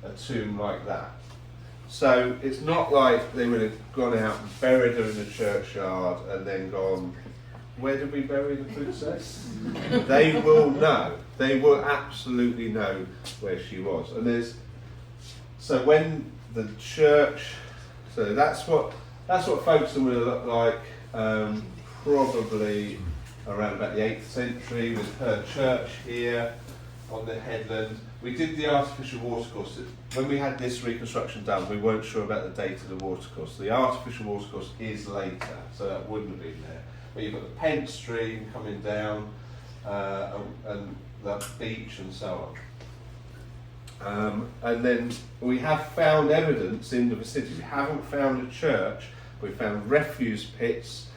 a tomb like that. So it's not like they would have gone out and buried her in the churchyard and then gone, where did we bury the princess? They will know. They will absolutely know where she was. And so when the church, so that's what Folkestone would have looked like. Probably around about the 8th century, with her church here on the headland. We did the artificial watercourse. When we had this reconstruction done, we weren't sure about the date of the watercourse. The artificial watercourse is later, so that wouldn't have been there. But you've got the Pent stream coming down, and the beach and so on. And then we have found evidence in the vicinity. We haven't found a church. We found refuse pits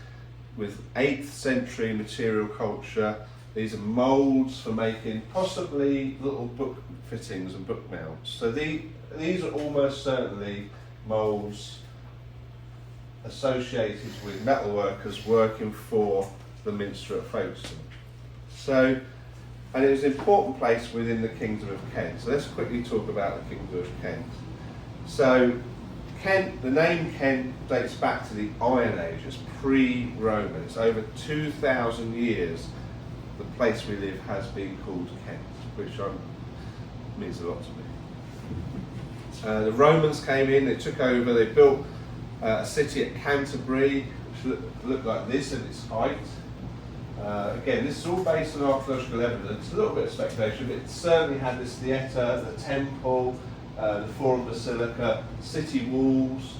with 8th century material culture. These are moulds for making possibly little book fittings and book mounts. So these are almost certainly moulds associated with metalworkers working for the minster at Folkestone. So, and it was an important place within the Kingdom of Kent. So let's quickly talk about the Kingdom of Kent. So Kent, the name Kent dates back to the Iron Age. It's pre-Roman. It's over 2,000 years the place we live has been called Kent, which means a lot to me. The Romans came in, they took over, they built a city at Canterbury, which looked like this at its height. Again, this is all based on archaeological evidence, a little bit of speculation, but it certainly had this theatre, the temple, the Forum Basilica, city walls.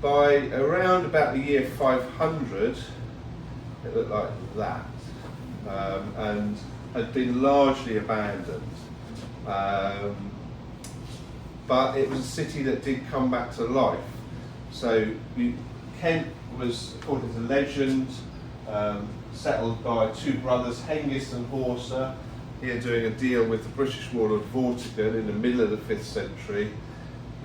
By around about the year 500, it looked like that, and had been largely abandoned. But it was a city that did come back to life. So Kent was, according to legend, settled by two brothers, Hengist and Horsa, here doing a deal with the British warlord Vortigern in the middle of the 5th century.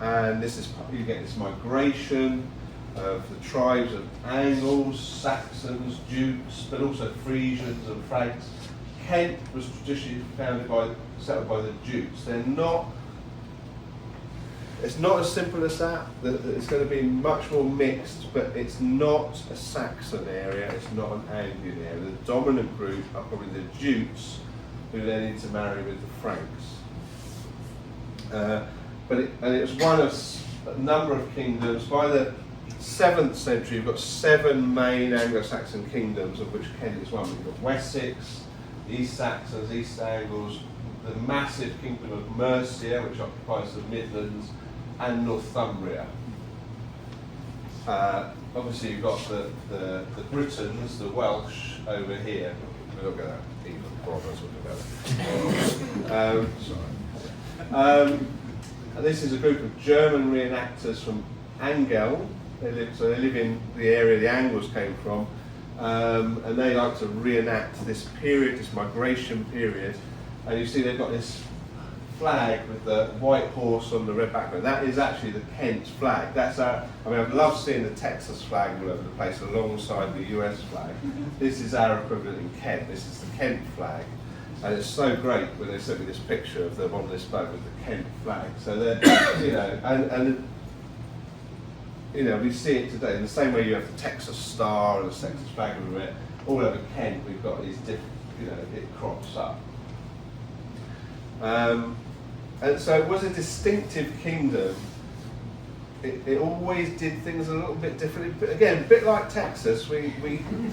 And this is, you get this migration of the tribes of Angles, Saxons, Jutes, but also Frisians and Franks. Kent was traditionally settled by the Jutes. They're not It's not as simple as that. It's going to be much more mixed, but it's not a Saxon area, it's not an Anglian area. The dominant group are probably the Jutes, who then intermarry with the Franks. And it was one of a number of kingdoms. By the 7th century, you've got 7 main Anglo-Saxon kingdoms, of which Kent is one. You've got Wessex, East Saxons, East Angles, the massive kingdom of Mercia, which occupies the Midlands, and Northumbria. Obviously, you've got the Britons, the Welsh over here. We're not going to even bother talking about it. Sorry. And this is a group of German reenactors from Angel. They live in the area the Angles came from, and they like to reenact this period, this migration period. And you see they've got this flag with the white horse on the red background. That is actually the Kent flag. I've loved seeing the Texas flag all over the place alongside the US flag. This is our equivalent in Kent. This is the Kent flag. And it's so great when they sent me this picture of them on this boat with the Kent flag. So they're, we see it today in the same way you have the Texas star and the Texas flag over it. All over Kent, we've got these different, it crops up. And so it was a distinctive kingdom. It always did things a little bit differently. But again, a bit like Texas, we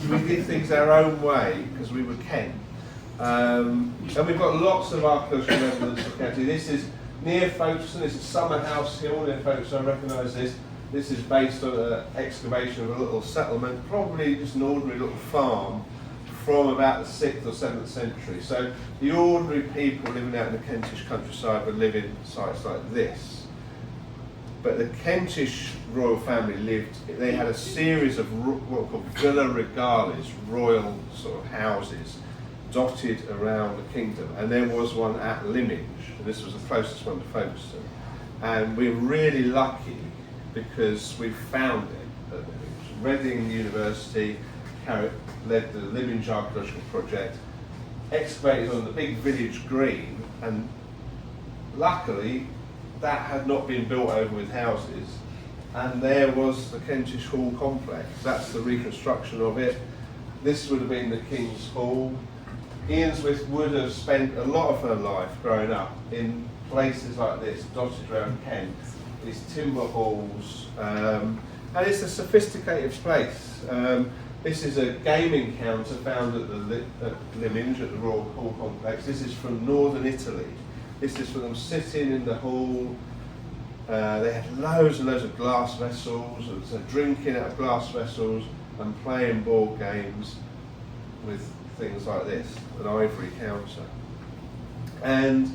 did things our own way because we were Kent. And we've got lots of archaeological evidence of Kent. This is near Folkestone. This is Summerhouse Hill near Folkestone. I recognise this. This is based on an excavation of a little settlement, probably just an ordinary little farm from about the 6th or 7th century. So the ordinary people living out in the Kentish countryside would live in sites like this. But the Kentish royal family they had a series of what were called villa regalis, royal sort of houses, dotted around the kingdom. And there was one at Lyminge, and this was the closest one to Folkestone. And we're really lucky because we found it at Lyminge. Reading University led the Lyminge Archaeological Project, excavated on the big village green, and luckily that had not been built over with houses, and there was the Kentish Hall complex. That's the reconstruction of it. This would have been the King's Hall. Eanswythe would have spent a lot of her life growing up in places like this, dotted around Kent, these timber halls, and it's a sophisticated place. This is a gaming counter found at Lyminge, at the Royal Hall Complex. This is from northern Italy. This is for them sitting in the hall. They had loads and loads of glass vessels, and so drinking out of glass vessels and playing board games with things like this, an ivory counter. And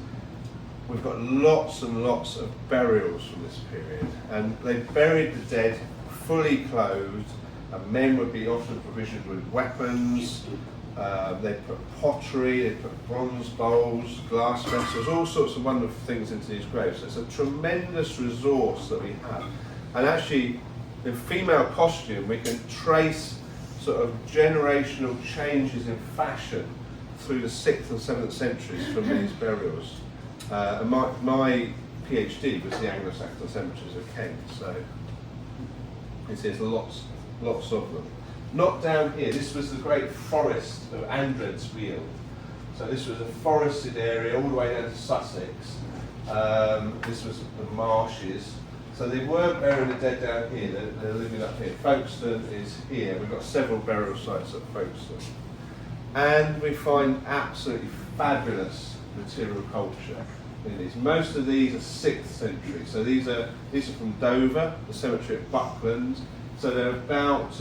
we've got lots and lots of burials from this period. And they buried the dead fully clothed, and men would be often provisioned with weapons. They put pottery, they put bronze bowls, glass vessels, all sorts of wonderful things into these graves. So it's a tremendous resource that we have. And actually, in female costume, we can trace sort of generational changes in fashion through the 6th and 7th centuries from these burials. And my PhD was the Anglo-Saxon cemeteries of Kent, so there's lots of them. Not down here. This was the great forest of Andredsfield. So this was a forested area all the way down to Sussex. This was the marshes. So they weren't burying the dead down here, they're living up here. Folkestone is here. We've got several burial sites at Folkestone. And we find absolutely fabulous material culture in these. Most of these are 6th century. So these are from Dover, the cemetery at Buckland. So they're about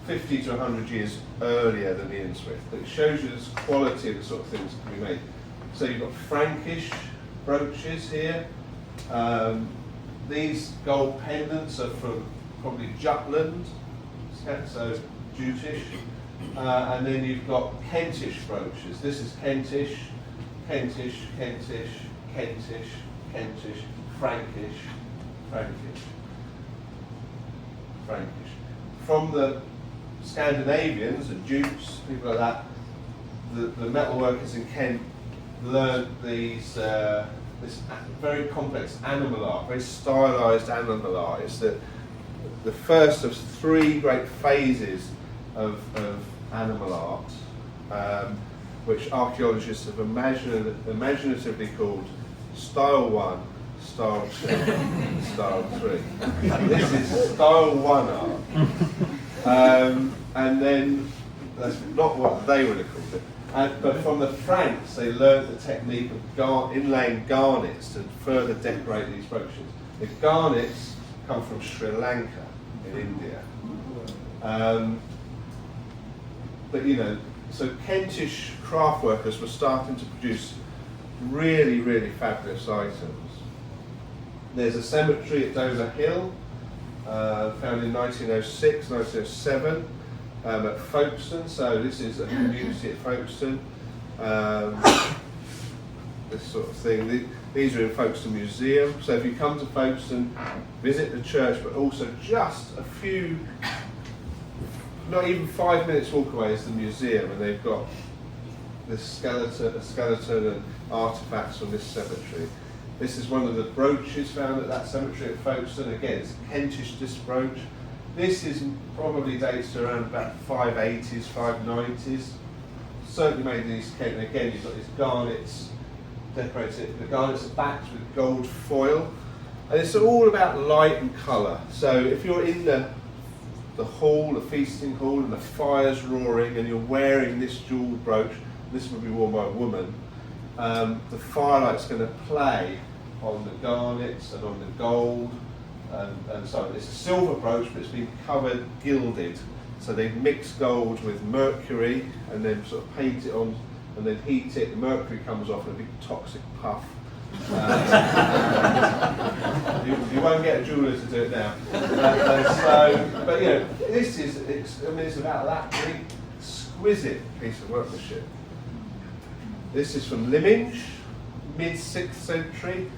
50 to 100 years earlier than Eanswythe. But it shows you this quality of the sort of things that can be made. So you've got Frankish brooches here. These gold pendants are from probably Jutland, so Jutish. And then you've got Kentish brooches. This is Kentish, Kentish, Kentish, Kentish, Kentish, Frankish, Frankish, Frankish. From the Scandinavians, the Jutes, people like that, the metalworkers in Kent learned this very complex animal art, very stylised animal art. It's the first of three great phases of animal art, which archaeologists have imaginatively called Style 1, Style 2, and Style 3. This is Style 1 art. And then, that's not what they would have called it. But from the Franks, they learned the technique of inlaying garnets to further decorate these brooches. The garnets come from Sri Lanka in India. But so Kentish craft workers were starting to produce really, really fabulous items. There's a cemetery at Dover Hill, found in 1906, 1907. At Folkstone, so this is a community at Folkstone. This sort of thing. These are in Folkstone Museum. So if you come to Folkstone, visit the church, but also just a few, not even 5 minutes walk away is the museum, and they've got this skeleton and artefacts from this cemetery. This is one of the brooches found at that cemetery at Folkestone. Again, it's a Kentish disc brooch. This is probably dates to around about 580s, 590s. Certainly made in East Kent. And again, you've got these garnets decorated. The garnets are backed with gold foil. And it's all about light and colour. So if you're in the hall, the feasting hall, and the fire's roaring, and you're wearing this jewelled brooch, this would be worn by a woman, the firelight's going to play on the garnets and on the gold and so on. It's a silver brooch, but it's been covered, gilded. So they mix gold with mercury and then sort of paint it on and then heat it. The mercury comes off in a big toxic puff. You won't get a jeweller to do it now. But this is, it's about that really exquisite piece of workmanship. This is from Lyminge, mid-6th century,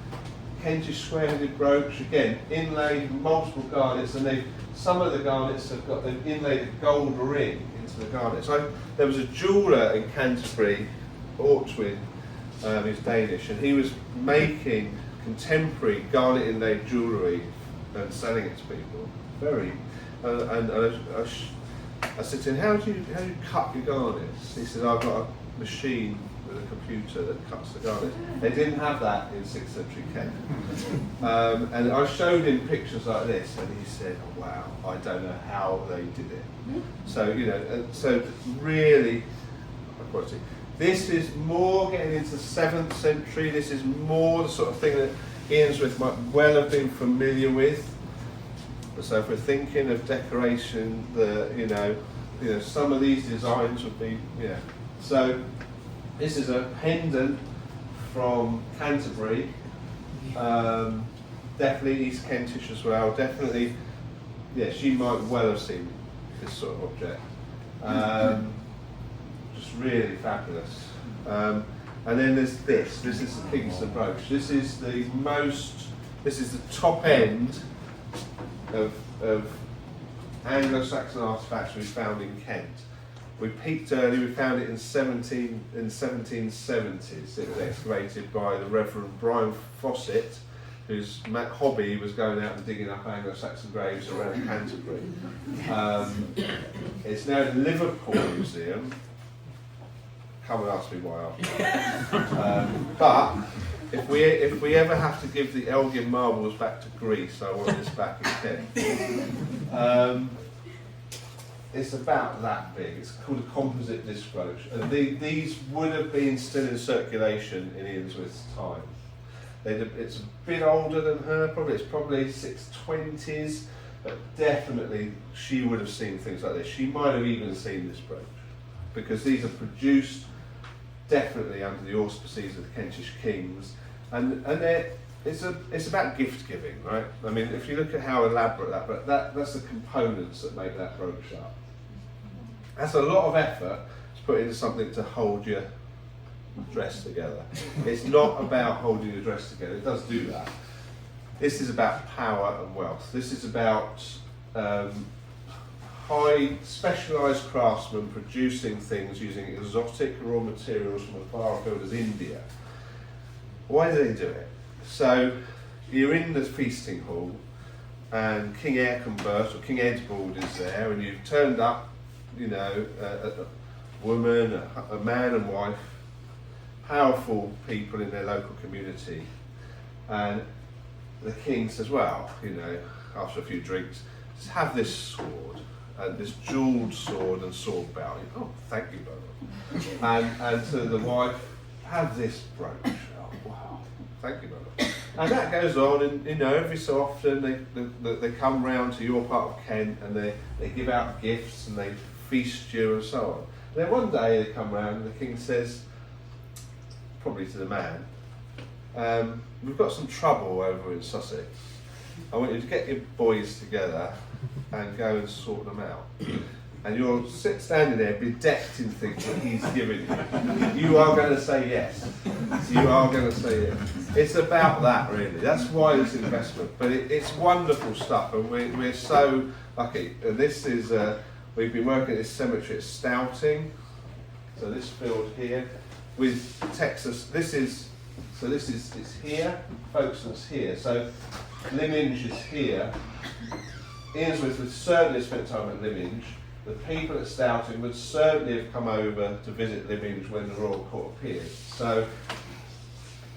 Kentish square-headed brooch, again, inlaid multiple garnets, and some of the garnets have got an inlaid gold ring into the garnets. There was a jeweller in Canterbury, Ortwyth, he's Danish, and he was making contemporary garnet inlaid jewellery and selling it to people. I said to him, how do you cut your garnets? He said, I've got a machine with a computer that cuts the garnets. They didn't have that in 6th century Kent. And I showed him pictures like this, and he said, oh, wow, I don't know how they did it. So, so really, this is more getting into the 7th century. This is more the sort of thing that Eanswythe might well have been familiar with. So if we're thinking of decoration, some of these designs would be, So this is a pendant from Canterbury, definitely East Kentish as well. Definitely, she might well have seen this sort of object. Just really fabulous. And then there's this. This is the Kingston brooch. This is the top end of Anglo-Saxon artifacts we found in Kent. We peaked early. We found it in the 1770s. It was excavated by the Reverend Brian Fawcett, whose hobby was going out and digging up Anglo-Saxon graves around Canterbury. It's now in the Liverpool Museum. Come and ask me why after. But if we ever have to give the Elgin marbles back to Greece, I want this back in Kent. It's about that big. It's called a composite disc brooch. And these would have been still in circulation in Eanswythe's time. It's a bit older than her, it's probably 620s, but definitely she would have seen things like this. She might have even seen this brooch, because these are produced definitely under the auspices of the Kentish kings, and it's about gift giving, right? I mean, if you look at how elaborate that's the components that make that brooch up. That's a lot of effort to put into something to hold your dress together. It's not about holding your dress together. It does do that. This is about power and wealth. This is about high specialised craftsmen producing things using exotic raw materials from as far afield as India. Why do they do it? So you're in the feasting hall and King Earconbert or King Edbald is there, and you've turned up, you know, a woman, a man and wife, powerful people in their local community, and the king says, well, you know, after a few drinks, just have this sword, and this jewelled sword and sword belt. Oh, thank you, brother. And to the wife, have this brooch. Oh, wow, thank you, brother. And that goes on, and you know, every so often they come round to your part of Kent, and they give out gifts and they feast you and so on. And then one day they come round and the king says, probably to the man, we've got some trouble over in Sussex. I want you to get your boys together and go and sort them out. And you're standing there bedecked in things that he's given you. You are going to say yes. You are going to say yes. It's about that, really. That's why it's investment. But it's wonderful stuff, and we're so lucky. And this is, we've been working at this cemetery at Stouting. So this field here with Texas. This is it's here. Folkestone's here. So Lyminge is here. Eanswythe would certainly have spent time at Lyminge. The people at Stouting would certainly have come over to visit Lyminge when the Royal Court appeared. So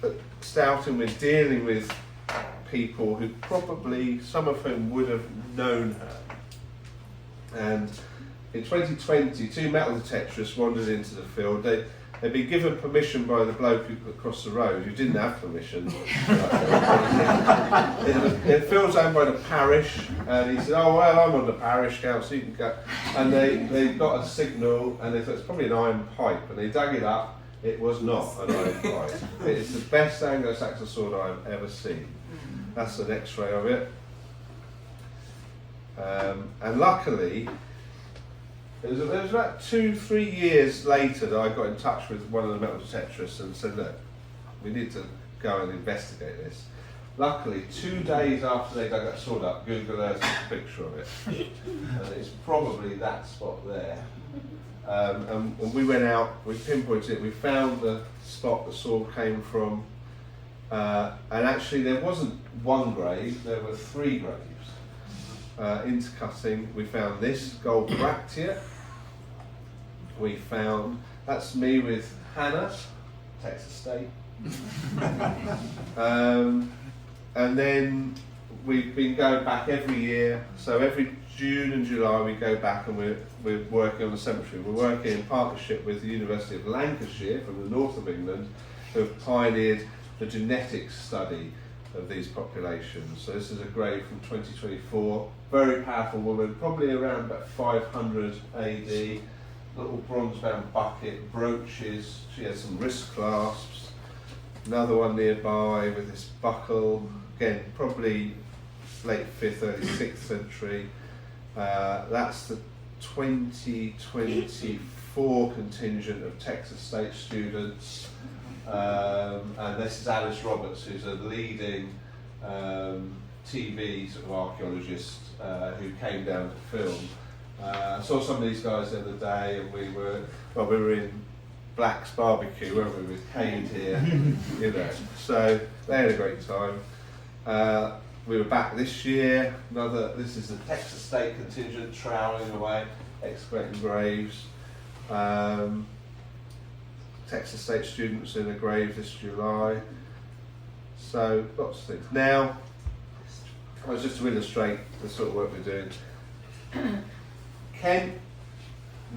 at Stouting we're dealing with people who probably, some of whom would have known her. And in 2020, 2 metal detectorists wandered into the field. They'd been given permission by the bloke across the road who didn't have permission. The field's owned by the parish, and he said, oh well, I'm on the parish council, you can go. And they got a signal, and they thought it's probably an iron pipe, and they dug it up. It was not an iron pipe. It's the best Anglo-Saxon sword I've ever seen. That's an X-ray of it. And luckily, it was about 2-3 years later that I got in touch with one of the metal detectorists and said, look, we need to go and investigate this. Luckily, 2 days after they dug that sword up, Google Earth took a picture of it. And it's probably that spot there. And we went out, we pinpointed it, we found the spot the sword came from. And actually there wasn't one grave, there were 3 graves. Intercutting, we found this gold bracteate. We found, that's me with Hannah, Texas State. And then we've been going back every year, so every June and July we go back and we're working on the cemetery. We're working in partnership with the University of Lancashire from the north of England, who have pioneered the genetics study of these populations. So this is a grave from 2024, very powerful woman, probably around about 500 AD, little bronze bound bucket, brooches, she has some wrist clasps, another one nearby with this buckle, again probably late 5th, early 6th century. That's the 2024 contingent of Texas State students. And this is Alice Roberts, who's a leading TV sort of archaeologist who came down to film. I saw some of these guys the other day, and we were in Black's barbecue, weren't we, with Cade here, you know. So they had a great time. We were back this year. This is the Texas State contingent troweling away, excavating graves. Texas State students in a grave this July. So lots of things. Now, just to illustrate the sort of work we're doing, Kent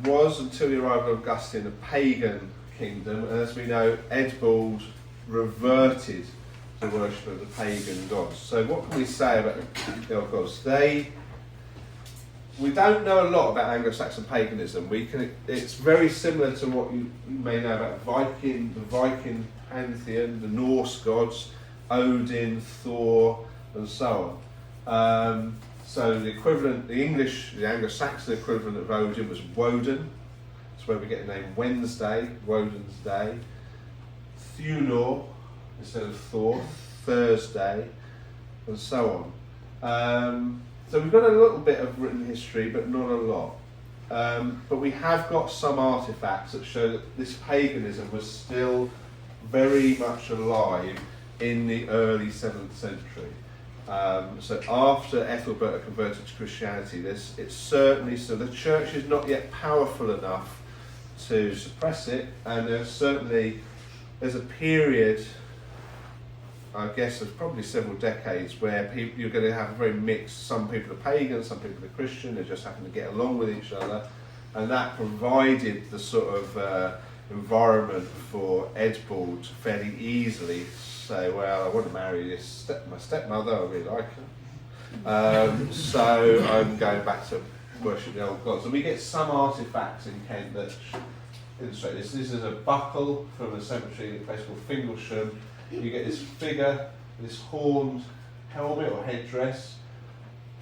was, until the arrival of Augustine, a pagan kingdom, and as we know, Edbald reverted to worship of the pagan gods. So what can we say about the old gods? We don't know a lot about Anglo-Saxon paganism. It's very similar to what you may know about the Viking pantheon, the Norse gods, Odin, Thor, and so on. So the equivalent, the Anglo-Saxon equivalent of Odin was Woden. That's where we get the name Wednesday, Woden's Day. Thunor instead of Thor, Thursday, and so on. So we've got a little bit of written history, but not a lot. But we have got some artefacts that show that this paganism was still very much alive in the early 7th century. So after Ethelbert had converted to Christianity, it's certainly, so the church is not yet powerful enough to suppress it, and there's a period, I guess there's probably several decades, where you're going to have a very mixed, some people are pagan, some people are Christian, they just happen to get along with each other, and that provided the sort of environment for Eadbald to fairly easily say, well, I want to marry my stepmother, I really like her, so I'm going back to worship the old gods. And we get some artefacts in Kent that illustrate this. This is a buckle from a cemetery in a place called Fingalsham. You get this figure, this horned helmet or headdress,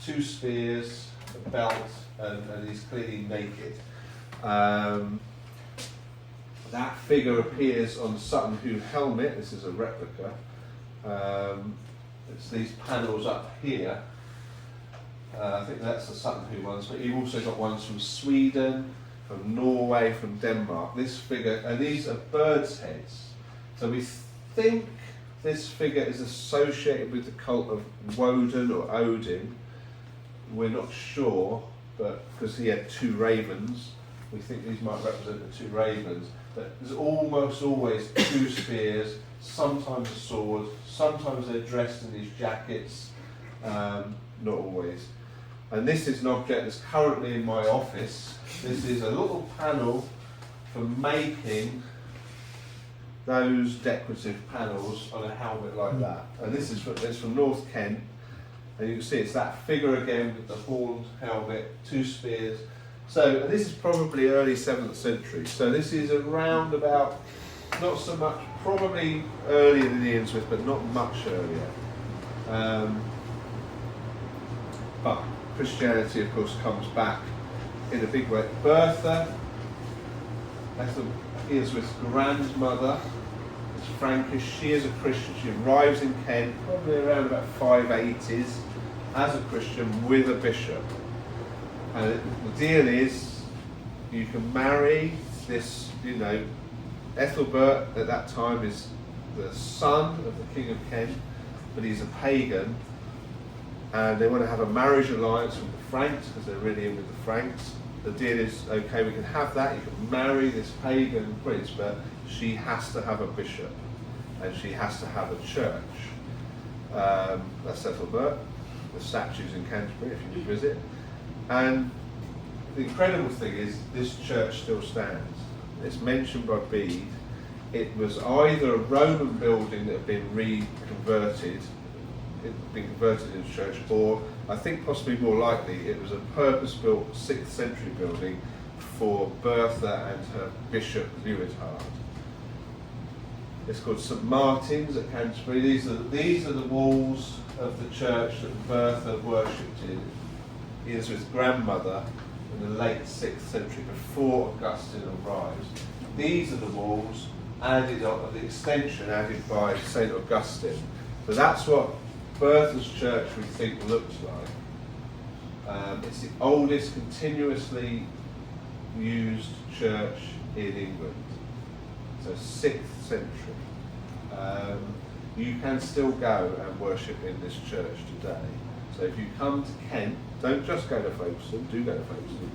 2 spears, a belt, and he's clearly naked. That figure appears on the Sutton Hoo helmet. This is a replica. It's these panels up here. I think that's the Sutton Hoo ones, but you've also got ones from Sweden, from Norway, from Denmark. This figure, and these are birds' heads. So we think this figure is associated with the cult of Woden or Odin. We're not sure, but because he had 2 ravens, we think these might represent the 2 ravens. But there's almost always 2 spears, sometimes a sword, sometimes they're dressed in these jackets, not always. And this is an object that's currently in my office. This is a little panel for making those decorative panels on a helmet like that. And this is from North Kent, and you can see it's that figure again with the horned helmet, 2 spears. So, and this is probably early 7th century, so this is around about, not so much, probably earlier than Eanswythe, but not much earlier. But Christianity, of course, comes back in a big way. Bertha, Eanswythe's grandmother, is Frankish. She is a Christian. She arrives in Kent probably around about 580s as a Christian with a bishop. And the deal is, you can marry this, Ethelbert at that time is the son of the King of Kent, but he's a pagan, and they want to have a marriage alliance with the Franks because they're really in with the Franks. The deal is, okay, we can have that, you can marry this pagan prince, but she has to have a bishop, and she has to have a church. That's Ethelbert. The statues in Canterbury, if you visit. And the incredible thing is, this church still stands. It's mentioned by Bede. It was either a Roman building that had been converted into church, or I think possibly more likely it was a purpose-built 6th century building for Bertha and her bishop Lewishard. It's called St Martin's at Canterbury. These are the walls of the church that Bertha worshipped in. Eanswythe's grandmother in the late 6th century, before Augustine arrives. These are the walls added on, the extension added by St Augustine. So that's what Bertha's church, we think, looks like. It's the oldest continuously used church in England. So 6th century. You can still go and worship in this church today. So if you come to Kent, don't just go to Folkestone, do go to Folkestone.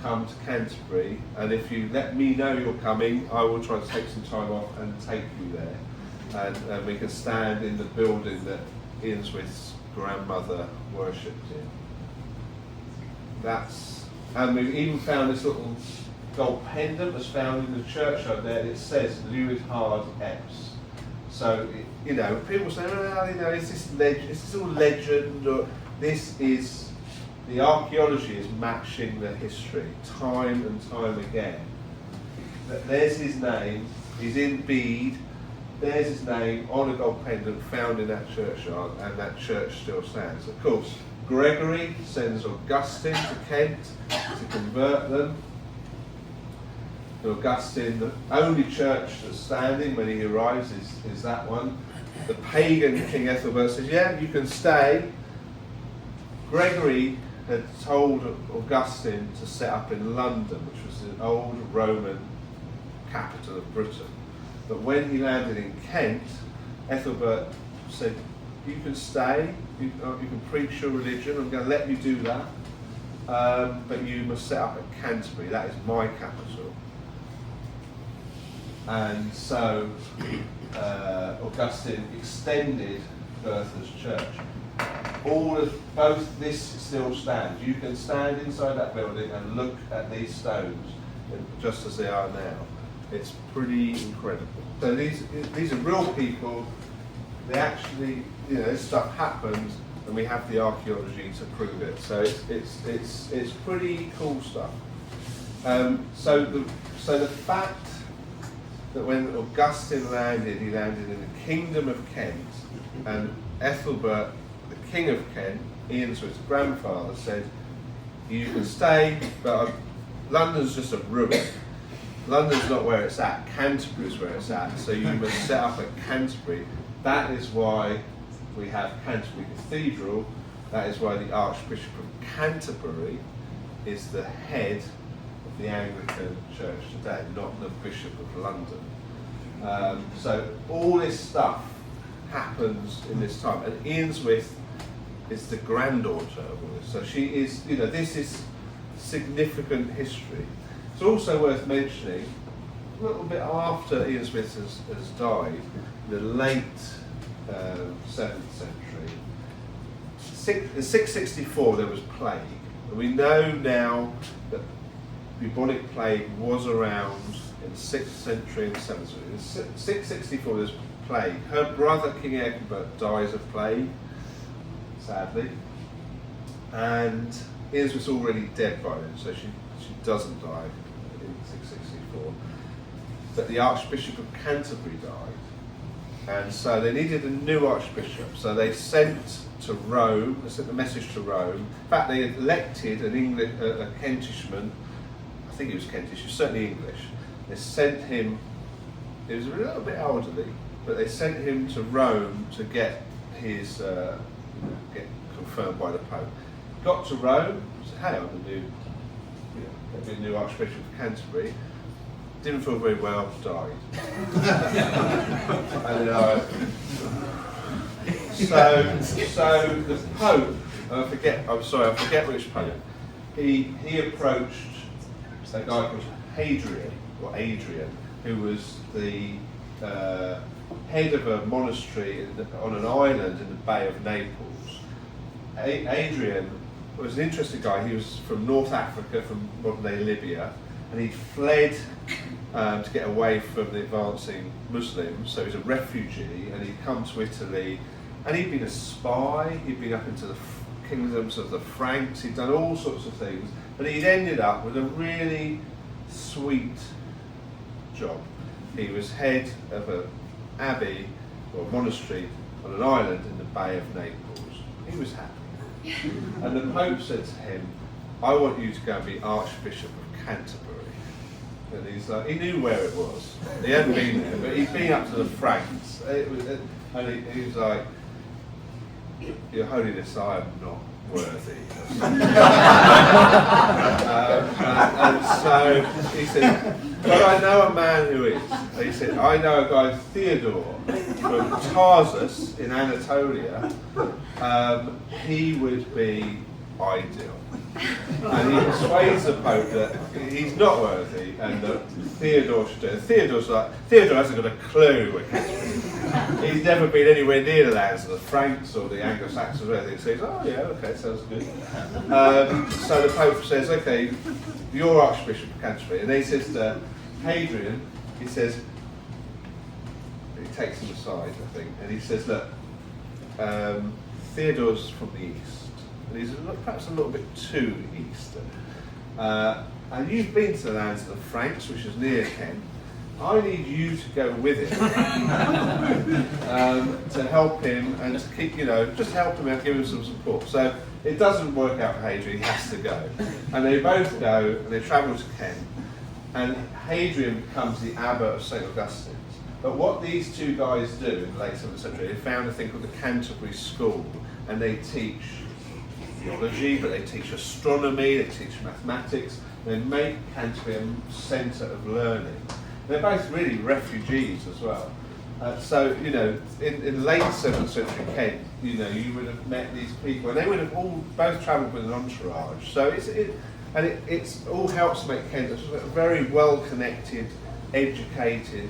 Come to Canterbury, and if you let me know you're coming, I will try to take some time off and take you there. And we can stand in the building that Eanswythe's grandmother worshipped in. And we've even found this little gold pendant was found in the churchyard there, and it says Lewishard Epps. So, people say, is this all legend? Or this is, the archaeology is matching the history, time and time again. There's his name, he's in Bede, there's his name on a gold pendant found in that churchyard, and that church still stands. Of course, Gregory sends Augustine to Kent to convert them. To Augustine, the only church that's standing when he arrives is that one. The pagan King Ethelbert says, yeah, you can stay, Gregory had told Augustine to set up in London, which was the old Roman capital of Britain. But when he landed in Kent, Ethelbert said, you can stay, you can preach your religion, I'm going to let you do that, but you must set up at Canterbury, that is my capital. And so Augustine extended Bertha's church. Both this still stands. You can stand inside that building and look at these stones just as they are now. It's pretty incredible. So these are real people. They actually, this stuff happens, and we have the archaeology to prove it. So it's pretty cool stuff. So the fact that when Augustine landed, he landed in the Kingdom of Kent, and Ethelbert, the King of Kent, Eanswythe's grandfather, said, you can stay, but London's just a ruin. London's not where it's at, Canterbury's where it's at, so you must set up at Canterbury. That is why we have Canterbury Cathedral, that is why the Archbishop of Canterbury is the head of the Anglican Church today, not the Bishop of London. So all this stuff happens in this time, and Eanswythe is the granddaughter of all this. So she is, this is significant history. It's also worth mentioning, a little bit after Eanswythe has died, in the late 7th century, in 664 there was plague. And we know now that bubonic plague was around in the 6th century and 7th century. In 664 there's plague. Her brother King Egbert dies of plague, sadly, and Eanswythe's already dead by then, so she doesn't die in 664. But the Archbishop of Canterbury died, and so they needed a new archbishop. So they sent to Rome. They sent a message to Rome. In fact, they elected a Kentishman. I think he was Kentish. He was certainly English. They sent him. He was a little bit elderly, but they sent him to Rome to get his get confirmed by the Pope. Got to Rome. Said, "Hey, I'm the new Archbishop of Canterbury." Didn't feel very well. Died. And so the Pope. I forget which Pope. He approached a guy called Adrian, who was the head of a monastery on an island in the Bay of Naples. Adrian was an interesting guy. He was from North Africa, from modern-day Libya, and he fled to get away from the advancing Muslims. So he's a refugee, and he'd come to Italy, and he'd been a spy. He'd been up into the kingdoms of the Franks. He'd done all sorts of things, but he'd ended up with a really sweet job. He was head of an abbey or monastery on an island in the Bay of Naples. He was happy. And the Pope said to him, "I want you to go and be Archbishop of Canterbury." And he's like, he knew where it was. He hadn't been there, but he'd been up to the Franks. And he was like, "Your Holiness, I am not worthy." And so he said, "But I know a man who is." And he said, "I know a guy, Theodore, from Tarsus in Anatolia. He would be ideal." And he persuades the Pope that he's not worthy and that Theodore should do it. Theodore hasn't got a clue what Canterbury is. He's never been anywhere near the lands of the Franks or the Anglo-Saxons or anything. So he's, "Oh yeah, okay, sounds good." So the Pope says, "Okay, you're Archbishop of Canterbury." And then he says to Hadrian, he takes him aside, I think, and he says, "Look, Theodore's from the east. And he's perhaps a little bit too eastern. And you've been to the lands of the Franks, which is near Kent. I need you to go with him to help him and to keep, just help him out, give him some support." So it doesn't work out for Hadrian, he has to go. And they both go and they travel to Kent. And Hadrian becomes the abbot of St. Augustine's. But what these two guys do in the late 7th century, they found a thing called the Canterbury School, and they teach theology, but they teach astronomy, they teach mathematics, they make Canterbury a centre of learning. They're both really refugees as well. So, you know, in late 7th century Kent, you know, you would have met these people, and they would have all both travelled with an entourage. So it's all helps make Kent a very well-connected, educated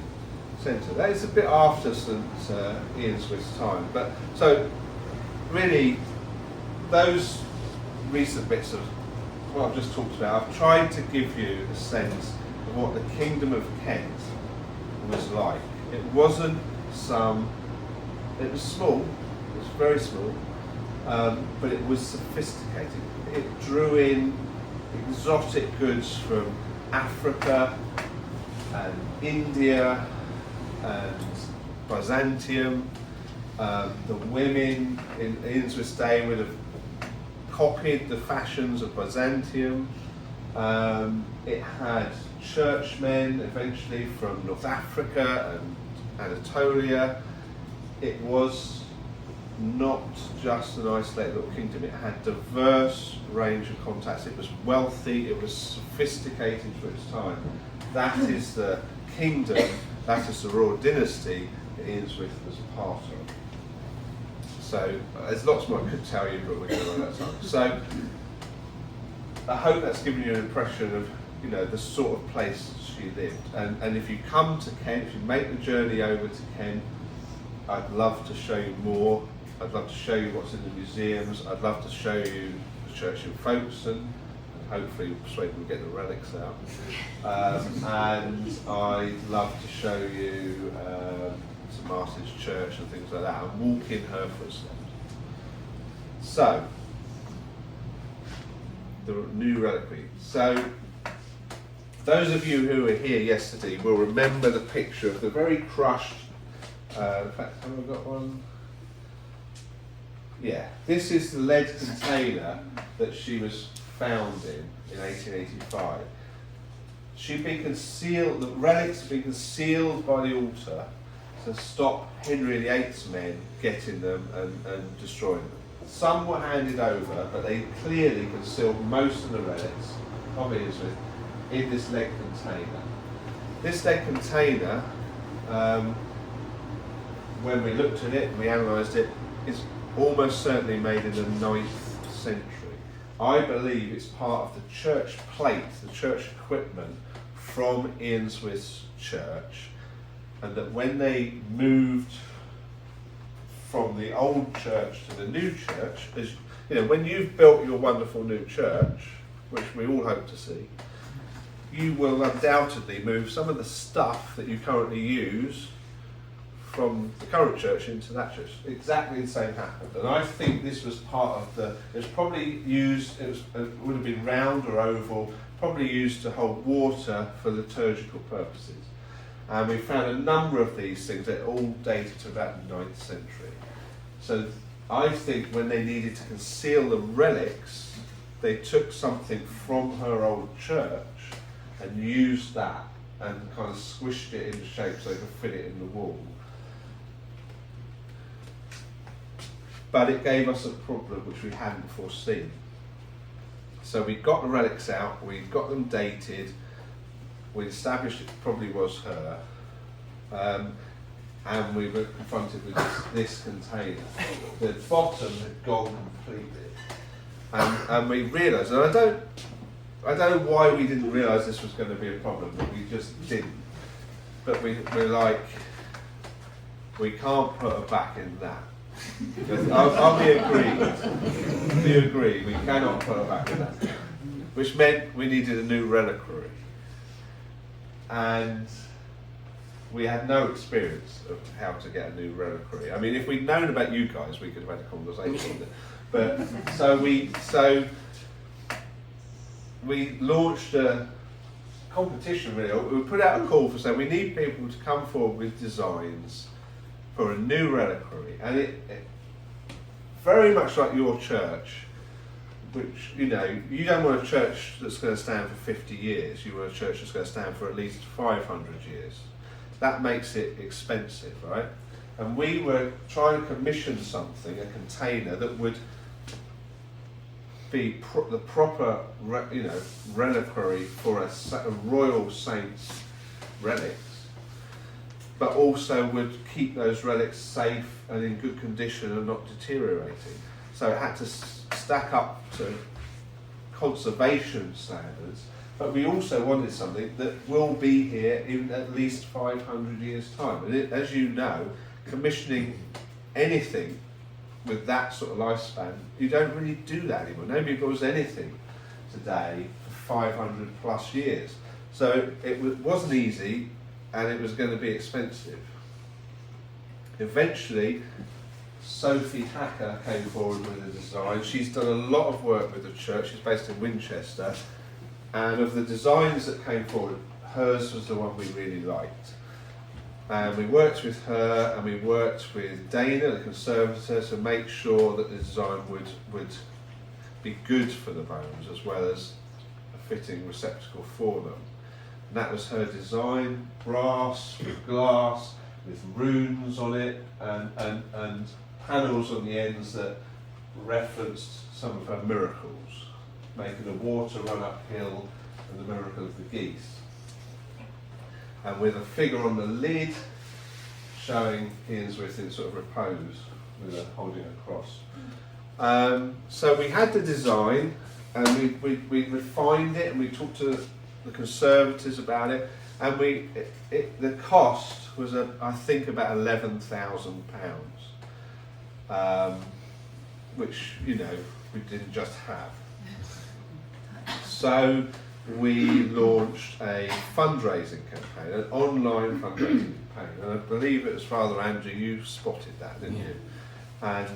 centre. That is a bit after St Eanswythe's time, but so really those recent bits of what I've just talked about, I've tried to give you a sense of what the Kingdom of Kent was like. It wasn't it was small, it was very small, but it was sophisticated. It drew in exotic goods from Africa and India and Byzantium. The women in Eanswythe's day would have copied the fashions of Byzantium. It had churchmen eventually from North Africa and Anatolia. It was not just an isolated little kingdom, it had diverse range of contacts. It was wealthy, it was sophisticated for its time. That is the kingdom, that is the royal dynasty that Eanswythe was a part of. So there's lots more I could tell you, but we're going to run out of time. So I hope that's given you an impression of, you know, the sort of place she lived. And if you come to Kent, if you make the journey over to Kent, I'd love to show you more. I'd love to show you what's in the museums. I'd love to show you the church in Folkstone, and hopefully persuade them to get the relics out. And I'd love to show you St Martin's Church and things like that, and walk in her footsteps. So, the new reliquary. So, those of you who were here yesterday will remember the picture of the very crushed, in fact, have I got one? Yeah, this is the lead container that she was found in 1885. She'd been concealed, the relics had been concealed by the altar to stop Henry VIII's men getting them and destroying them. Some were handed over, but they clearly concealed most of the relics of Eanswythe in this lead container. This lead container, when we looked at it and we analysed it, is almost certainly made in the 9th century. I believe it's part of the church plate, the church equipment from Eanswythe's church, and that when they moved from the old church to the new church, as you know, when you've built your wonderful new church, which we all hope to see, you will undoubtedly move some of the stuff that you currently use from the current church into that church. Exactly the same happened, and I think this was part of the. It was probably used. It would have been round or oval, probably used to hold water for liturgical purposes. And we found a number of these things that all dated to about the 9th century. So I think when they needed to conceal the relics, they took something from her old church and used that and kind of squished it into shape so they could fit it in the wall. But it gave us a problem which we hadn't foreseen. So we got the relics out, we got them dated, we established it probably was her, and we were confronted with this container. The bottom had gone completely, and we realised, and I don't know why we didn't realise this was going to be a problem, but we just didn't. But we're like, we can't put her back in that. Are we agreed? Do you agree? We cannot put her back in that. Which meant we needed a new reliquary. And we had no experience of how to get a new reliquary. I mean, if we'd known about you guys, we could have had a conversation. But so we launched a competition, really. We put out a call for saying we need people to come forward with designs for a new reliquary, and it very much like your church, which, you know, you don't want a church that's going to stand for 50 years, you want a church that's going to stand for at least 500 years. That makes it expensive, right? And we were trying to commission something, a container, that would be the proper, reliquary for a royal saint's relics, but also would keep those relics safe and in good condition and not deteriorating. So it had to stack up to conservation standards, but we also wanted something that will be here in at least 500 years' time. And as you know, commissioning anything with that sort of lifespan, you don't really do that anymore. Nobody builds anything today for 500 plus years. So it wasn't easy, and it was going to be expensive. Eventually, Sophie Hacker came forward with a design. She's done a lot of work with the church. She's based in Winchester, and of the designs that came forward, hers was the one we really liked. And we worked with her, and we worked with Dana, the conservator, to make sure that the design would be good for the bones, as well as a fitting receptacle for them. And that was her design: brass with glass, with runes on it, and panels on the ends that referenced some of her miracles, making the water run uphill and the miracle of the geese. And with a figure on the lid showing Eanswythe in sort of repose, with her holding a cross. So we had the design, and we refined it, and we talked to the conservators about it, and the cost was I think about £11,000, which we didn't just have. So we launched a fundraising campaign, an online fundraising campaign, and I believe it was Father Andrew, you spotted that, didn't you? And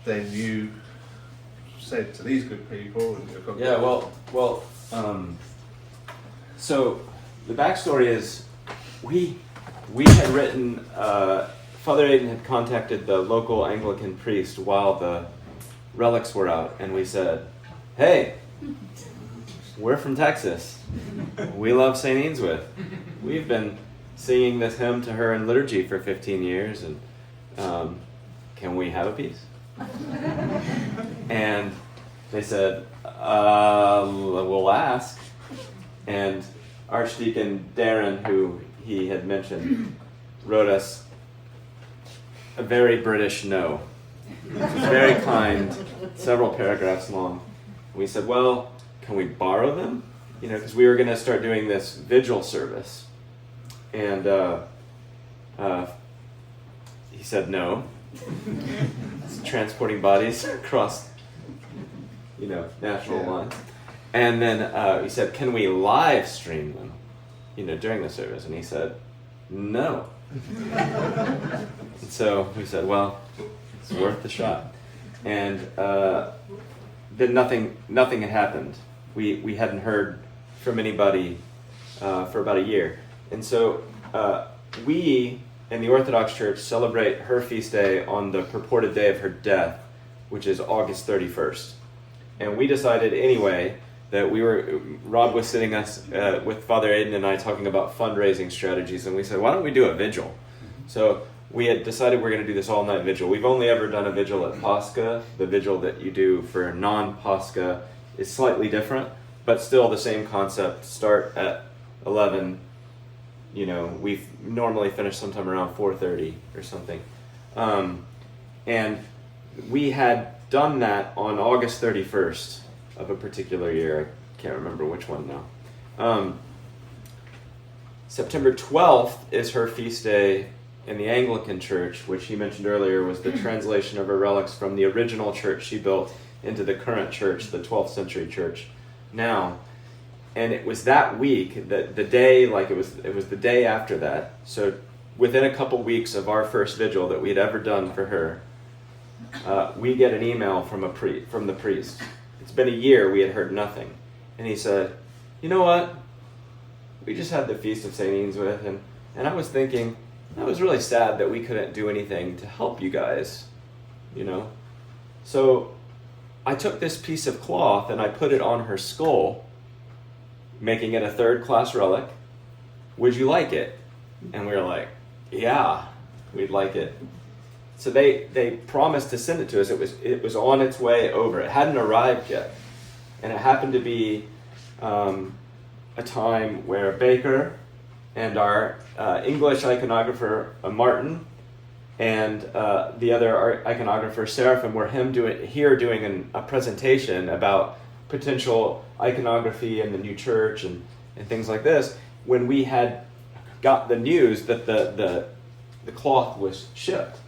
then you said to these good people, and you've got so the backstory is we had written, Father Aiden had contacted the local Anglican priest while the relics were out, and we said, hey, we're from Texas. We love St. Eanswythe. We've been singing this hymn to her in liturgy for 15 years, and can we have a piece? And they said, we'll ask. And Archdeacon Darren, who he had mentioned, wrote us a very British no. It was very kind, several paragraphs long. We said, well, can we borrow them? Because we were going to start doing this vigil service. And he said no. Transporting bodies across, national lines. And then he said, can we live stream them, during the service? And he said, no. And so we said, well, it's worth the shot. And then nothing had happened. We hadn't heard from anybody for about a year. And so we in the Orthodox Church celebrate her feast day on the purported day of her death, which is August 31st. And we decided anyway that Rob was sitting us with Father Aiden and I talking about fundraising strategies, and we said, why don't we do a vigil? So we had decided we're going to do this all-night vigil. We've only ever done a vigil at Pascha. The vigil that you do for non-Pascha is slightly different, but still the same concept. Start at 11. We normally finish sometime around 4:30 or something. And we had done that on August 31st of a particular year. I can't remember which one now. September 12th is her feast day in the Anglican Church, which he mentioned earlier was the translation of her relics from the original church she built into the current church, the 12th century church now. And it was that week, the day, it was the day after that. So within a couple weeks of our first vigil that we'd ever done for her, we get an email from the priest. It's been a year, we had heard nothing. And he said, you know what? We just had the Feast of St. Eanswythe, and I was thinking, that was really sad that we couldn't do anything to help you guys, So I took this piece of cloth and I put it on her skull, making it a third-class relic. Would you like it? And we were like, yeah, we'd like it. So they promised to send it to us. It was on its way over. It hadn't arrived yet. And it happened to be a time where Baker and our English iconographer Martin and the other iconographer Seraphim were doing a presentation about potential iconography in the new church and things like this, when we had got the news that the cloth was shipped.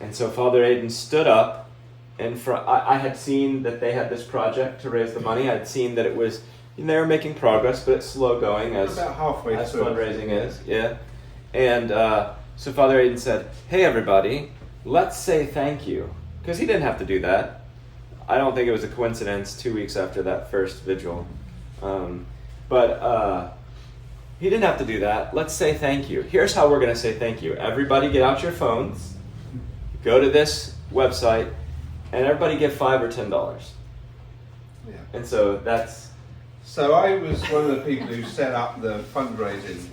And so Father Aidan stood up, and I had seen that they had this project to raise the money. I'd seen that it was, they were making progress, but it's slow going as about halfway through. Fundraising is, yeah. And so Father Aidan said, "Hey everybody, let's say thank you," because he didn't have to do that. I don't think it was a coincidence 2 weeks after that first vigil, but he didn't have to do that. Let's say thank you. Here's how we're going to say thank you. Everybody, get out your phones, go to this website, and everybody give $5 or $10. Yeah. And so that's. So I was one of the people who set up the fundraising,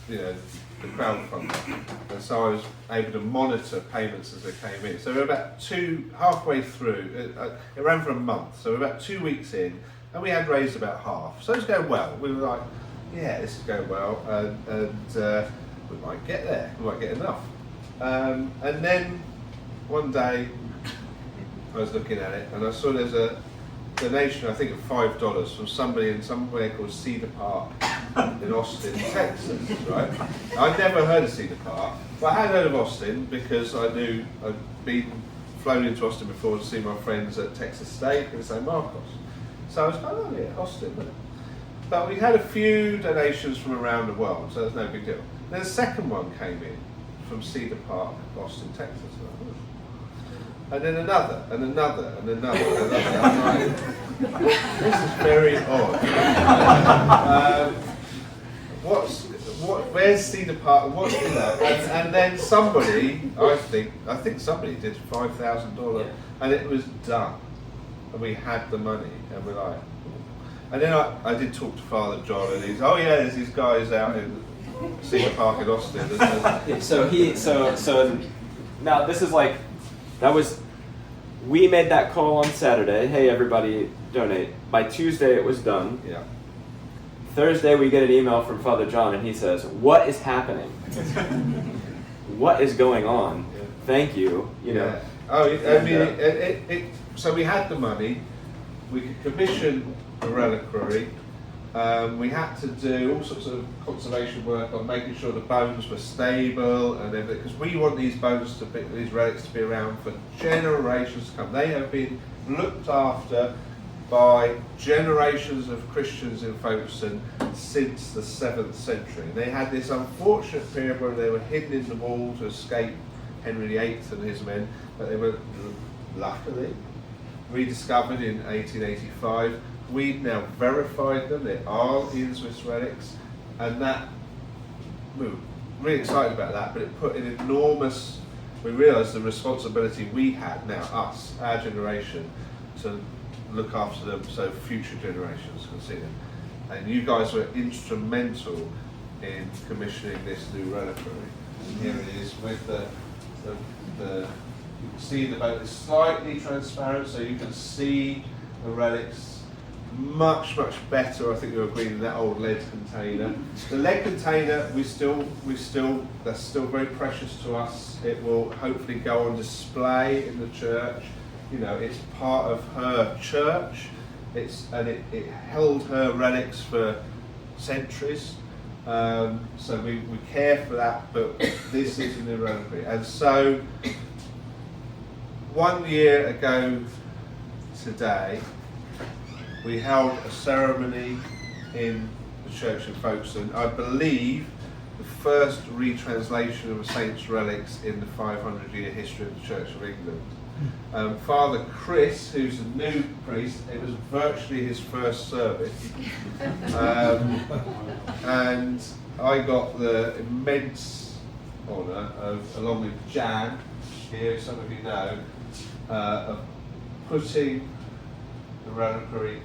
the crowdfunding, and so I was able to monitor payments as they came in. So we're about halfway through. It ran for a month, so we're about 2 weeks in, and we had raised about half. So it's going well. We were like, yeah, this is going well, and we might get there. We might get enough. And then one day I was looking at it, and I saw there's a donation, I think of $5 from somebody in somewhere called Cedar Park in Austin, Texas, right? I'd never heard of Cedar Park, but I had heard of Austin because I knew I'd been flown into Austin before to see my friends at Texas State in San Marcos. So I was like, oh yeah, Austin. But we had a few donations from around the world, so there's no big deal. Then the second one came in from Cedar Park, Austin, Texas. And then another, and another, and another, and another. I'm like, this is very odd. Where's Cedar Park? And then somebody, I think somebody did $5,000, and it was done. And we had the money, and we're like, and then I did talk to Father John, and he's, oh yeah, there's these guys out in Cedar Park in Austin. So now this is like, we made that call on Saturday. Hey, everybody, donate. By Tuesday, it was done. Yeah. Thursday, we get an email from Father John, and he says, "What is happening? What is going on? Yeah. Thank you." Yeah. Oh, I mean, so we had the money. We could commission the reliquary. We had to do all sorts of conservation work on making sure the bones were stable and everything, because we want these these relics to be around for generations to come. They have been looked after by generations of Christians in Folkestone since the 7th century. They had this unfortunate period where they were hidden in the wall to escape Henry VIII and his men, but they were luckily rediscovered in 1885. We've now verified them, they are Eanswythe relics, and that, we were really excited about that, but it put an enormous, we realised the responsibility we had now, us, our generation, to look after them so future generations can see them. And you guys were instrumental in commissioning this new reliquary. And here it is with you can see the boat is slightly transparent, so you can see the relics much better. I think you agreed in that old lead container. The lead container, that's still very precious to us. It will hopefully go on display in the church. It's part of her church. It held her relics for centuries. So we care for that, but this is a new reliquary. And so 1 year ago today, we held a ceremony in the church in Folkestone. I believe the first retranslation of a saint's relics in the 500-year history of the Church of England. Father Chris, who's a new priest, it was virtually his first service. And I got the immense honour of, along with Jan, here some of you know, of putting the reliquary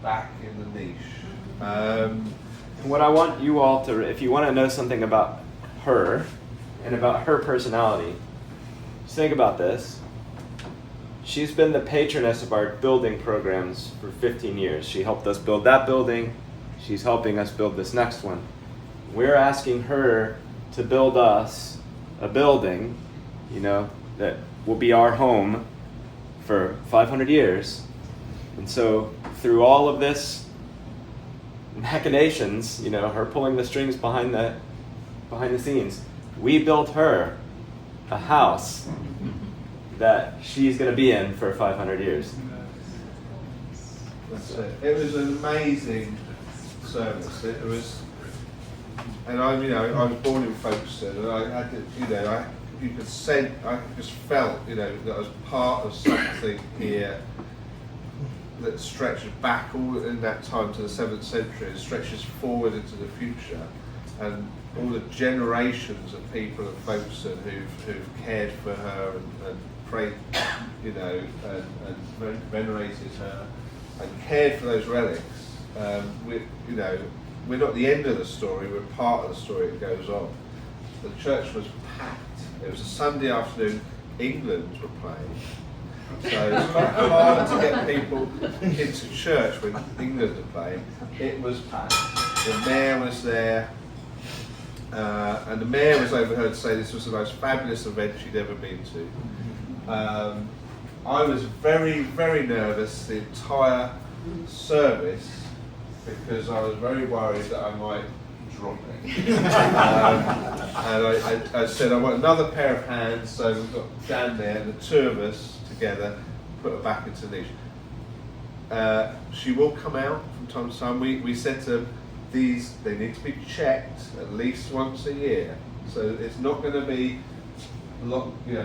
back in the niche. And what I want you all to, if you want to know something about her and about her personality, just think about this. she's been the patroness of our building programs for 15 years. She helped us build that building. She's helping us build this next one. We're asking her to build us a building, that will be our home for 500 years. And so through all of this machinations, her pulling the strings behind the scenes, we built her a house that she's going to be in for 500 years. That's it. It was an amazing service. It was, and I was born in Folkestone, and I had to, you could sense, I just felt, that I was part of something here that stretches back all in that time to the 7th century and stretches forward into the future, and all the generations of people at Folkestone who've cared for her and prayed, and venerated her and cared for those relics. We're not the end of the story, we're part of the story that goes on. The church was packed. It was a Sunday afternoon, England were playing. So it's quite hard to get people into church when England are playing. It was packed. The mayor was there, and the mayor was overheard say this was the most fabulous event she'd ever been to. I was very, very nervous the entire service because I was very worried that I might drop it. And I said, I want another pair of hands, so we've got Dan there, and the two of us together put her back into the niche. She will come out from time to time. We said to them, they need to be checked at least once a year. So it's not going to be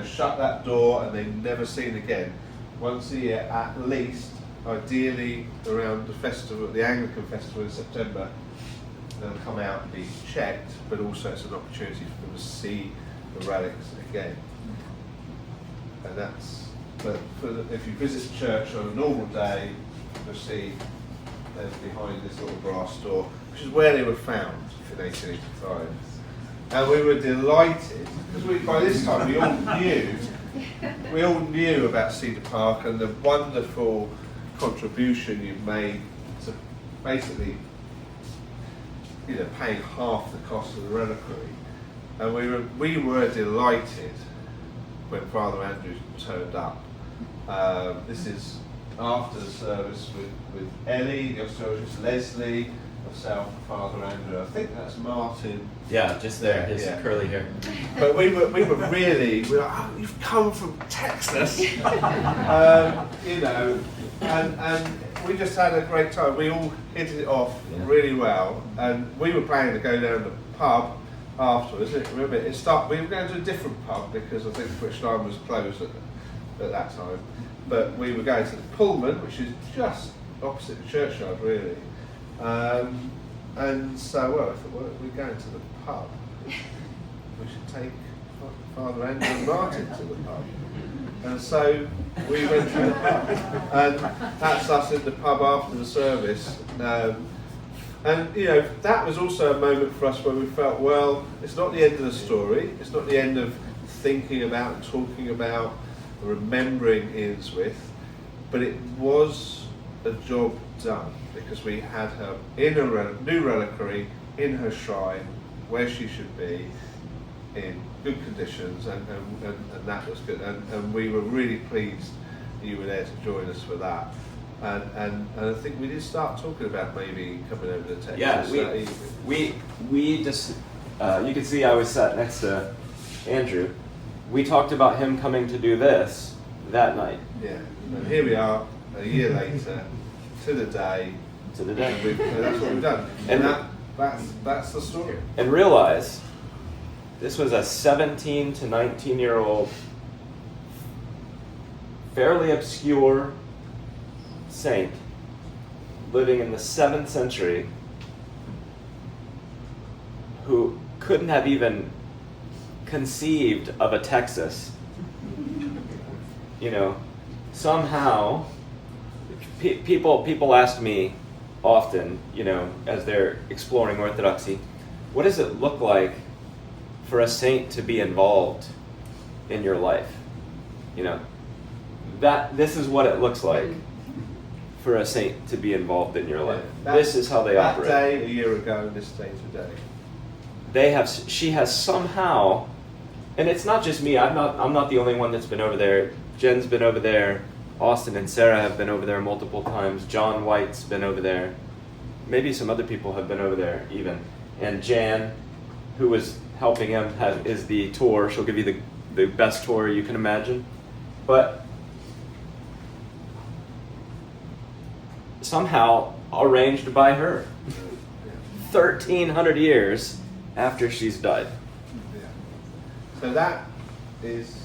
shut that door and they're never seen again. Once a year at least, ideally around the festival, the Anglican festival in September, they'll come out and be checked, but also it's an opportunity for them to see the relics again. And that's, if you visit the church on a normal day, you'll see there's behind this little brass door, which is where they were found in 1885. And we were delighted, because by this time we all knew about Cedar Park and the wonderful contribution you've made to basically, paying half the cost of the reliquary. And we were delighted when Father Andrew turned up. This is after the service with Ellie, the archaeologist Leslie, myself, Father Andrew. I think that's Martin. Yeah, just there, his curly hair. But we were like, oh, you've come from Texas, and we just had a great time. We all hit it off really well, and we were planning to go down to the pub afterwards. Remember, we were going to a different pub because I think the British Line was closed at that time. But we were going to the Pullman, which is just opposite the churchyard, really. And so, I thought, we're going to the pub. We should take Father Andrew and Martin to the pub. And so we went to the pub. And that's us in the pub after the service. And that was also a moment for us where we felt, well, it's not the end of the story. It's not the end of thinking about and talking about, remembering Eanswythe, but it was a job done because we had her in a new reliquary in her shrine where she should be in good conditions, and that was good, and we were really pleased that you were there to join us for that, and I think we did start talking about maybe coming over to Texas. Yeah, we just you can see I was sat next to Andrew. We talked about him coming to do this that night. Yeah, and here we are a year later, to the day. And that's what we've done. And that's the story. And realize, this was a 17 to 19-year-old, fairly obscure saint living in the 7th century who couldn't have even conceived of a Texas. Somehow, people ask me often, as they're exploring Orthodoxy, what does it look like for a saint to be involved in your life? this is what it looks like for a saint to be involved in your life. That- This is how they that operate. day a year ago and this day today. She has somehow, and it's not just me. I'm not the only one that's been over there. Jen's been over there. Austin and Sarah have been over there multiple times. John White's been over there. Maybe some other people have been over there even. And Jan, who was helping him, is the tour. She'll give you the best tour you can imagine. But somehow arranged by her. 1,300 years after she's died. Yeah. So that is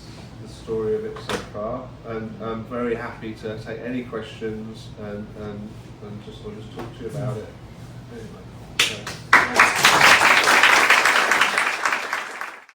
the story of it so far, and I'm very happy to take any questions and just talk to you about it. Anyway, so.